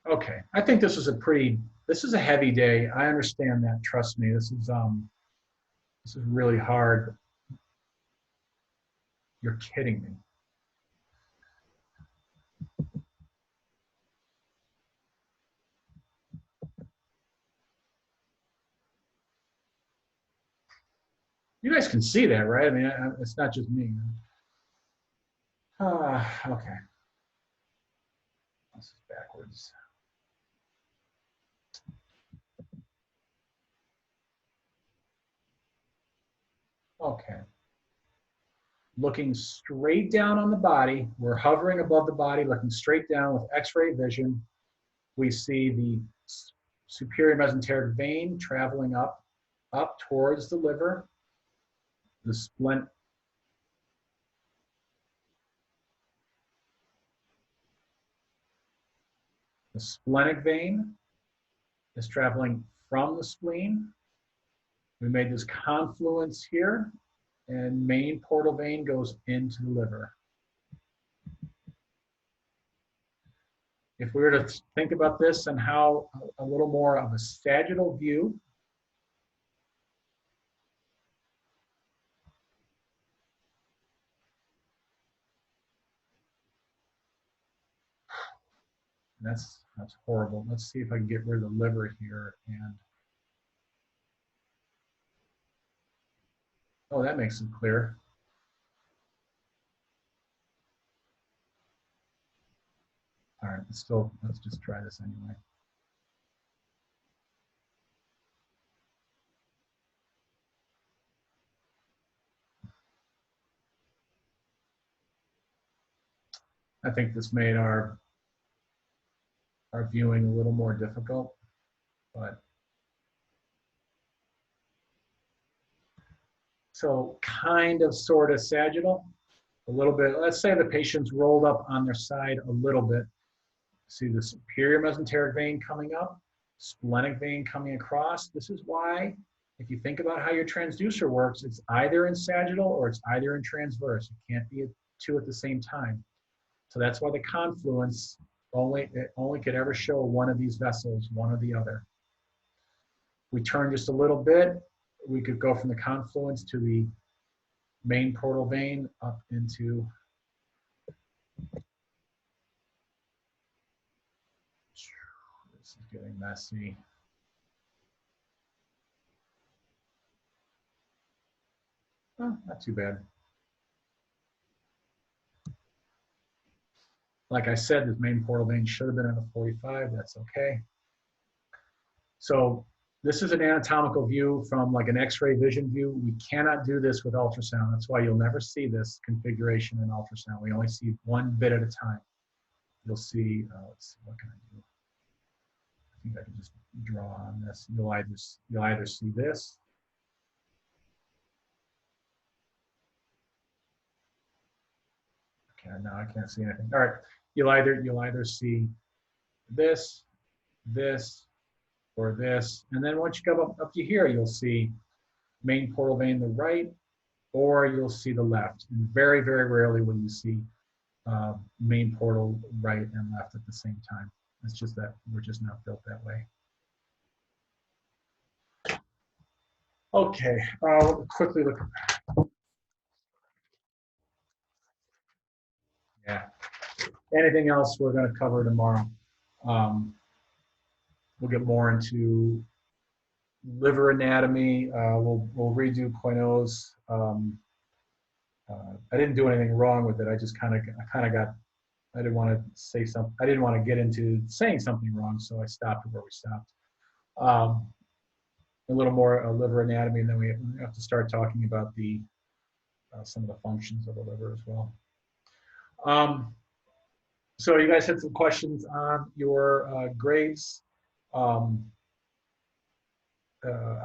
Okay, I think this is a heavy day. I understand that, trust me. This is really hard. You're kidding me. You guys can see that, right? I mean, it's not just me. Okay. This is backwards. Okay. Looking straight down on the body, we're hovering above the body, looking straight down with X-ray vision. We see the superior mesenteric vein traveling up towards the liver. The splenic vein is traveling from the spleen. We made this confluence here, and main portal vein goes into the liver. If we were to think about this and how a little more of a sagittal view, that's horrible. Let's see if I can get rid of the liver here. And oh, that makes it clear. All right, let's just try this anyway. I think this made our viewing a little more difficult, but so kind of sort of sagittal, a little bit. Let's say the patient's rolled up on their side a little bit. See the superior mesenteric vein coming up, splenic vein coming across. This is why, if you think about how your transducer works, it's either in sagittal or it's either in transverse. It can't be two at the same time. So that's why the confluence only could ever show one of these vessels, one or the other. We turn just a little bit, we could go from the confluence to the main portal vein up into this is getting messy. Oh, not too bad. Like I said, this main portal vein should have been in a 45. That's okay. So this is an anatomical view from like an X-ray vision view. We cannot do this with ultrasound. That's why you'll never see this configuration in ultrasound. We only see one bit at a time. You'll see, let's see, what can I do? I think I can just draw on this. You'll either see this. Okay, now I can't see anything. All right, you'll either see this, this, or this, and then once you go up to here, you'll see main portal vein the right, or you'll see the left. And very, very rarely will you see main portal right and left at the same time. It's just that we're just not built that way. Okay, quickly look. Yeah. Anything else we're going to cover tomorrow? We'll get more into liver anatomy. We'll redo Quino's. I didn't do anything wrong with it. I just kind of got. I didn't want to say something. I didn't want to get into saying something wrong, so I stopped where we stopped. A little more liver anatomy, and then we have to start talking about the some of the functions of the liver as well. So you guys had some questions on your grades. Um,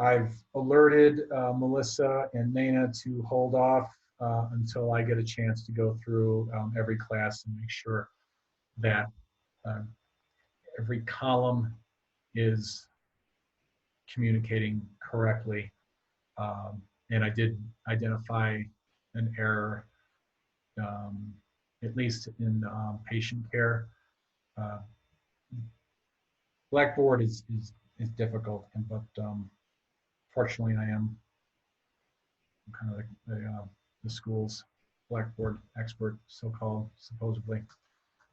I've alerted Melissa and Nana to hold off until I get a chance to go through every class and make sure that uh, every column is communicating correctly. And I did identify an error, at least in patient care. Uh, Blackboard is difficult, but fortunately I am kind of the school's Blackboard expert, so-called, supposedly.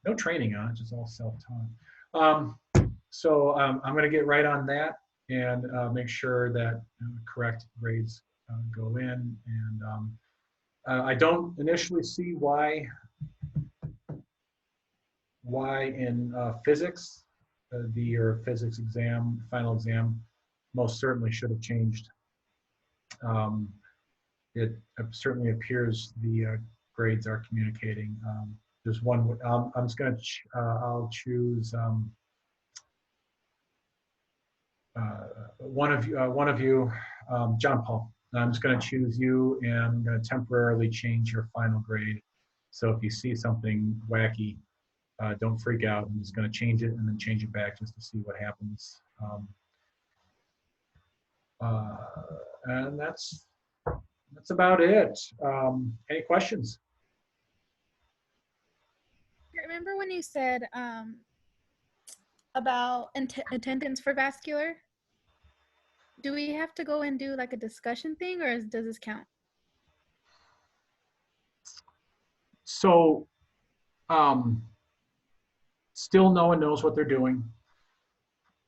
No training on it, just all self-taught. So I'm going to get right on that and make sure that correct grades go in. And I don't initially see why in physics, your physics exam, final exam, most certainly should have changed. It certainly appears the grades are communicating. There's one. I'm just going to. I'll choose one of you. John Paul. I'm just going to choose you, and I'm going to temporarily change your final grade. So if you see something wacky, don't freak out. I'm just going to change it and then change it back just to see what happens. And that's about it. Any questions? Remember when you said about attendance for vascular? Do we have to go and do like a discussion thing, or does this count? So still no one knows what they're doing.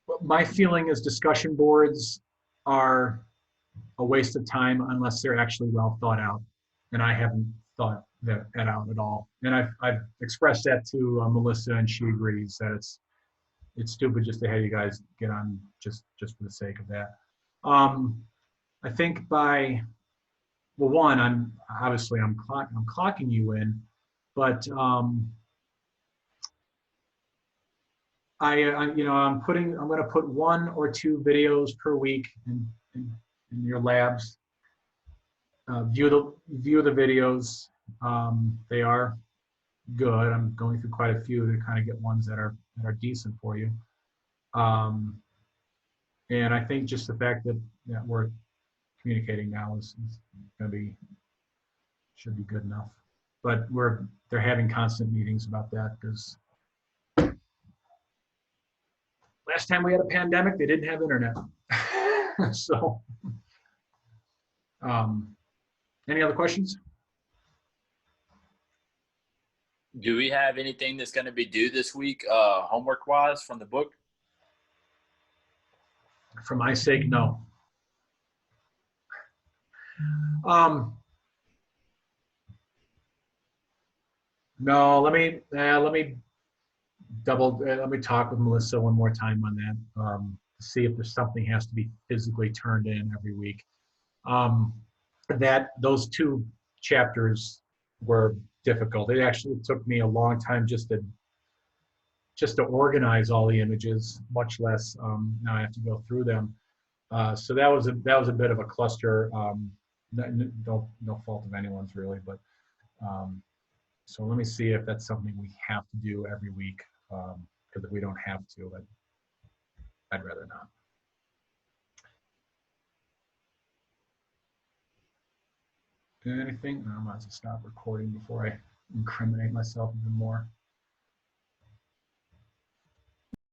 But my feeling is discussion boards are a waste of time unless they're actually well thought out. And I haven't thought that out at all. And I've expressed that to Melissa, and she agrees that it's stupid just to have you guys get on just for the sake of that. I think by, well, one, I'm clocking you in, but I'm going to put 1 or 2 videos per week in your labs. View the videos. They are good. I'm going through quite a few to kind of get ones that are decent for you. And I think just the fact that we're communicating now is going to should be good enough. But they're having constant meetings about that because last time we had a pandemic, they didn't have internet. So, any other questions? Do we have anything that's going to be due this week, homework-wise, from the book? For my sake, no. No, let me talk with Melissa one more time on that. See if there's something has to be physically turned in every week. Those 2 chapters were difficult. It actually took me a long time just to organize all the images, much less now I have to go through them. So that was a bit of a cluster. No fault of anyone's really, but so let me see if that's something we have to do every week. Because if we don't have to, I'd rather not. Anything? No, I might as well stop recording before I incriminate myself even more.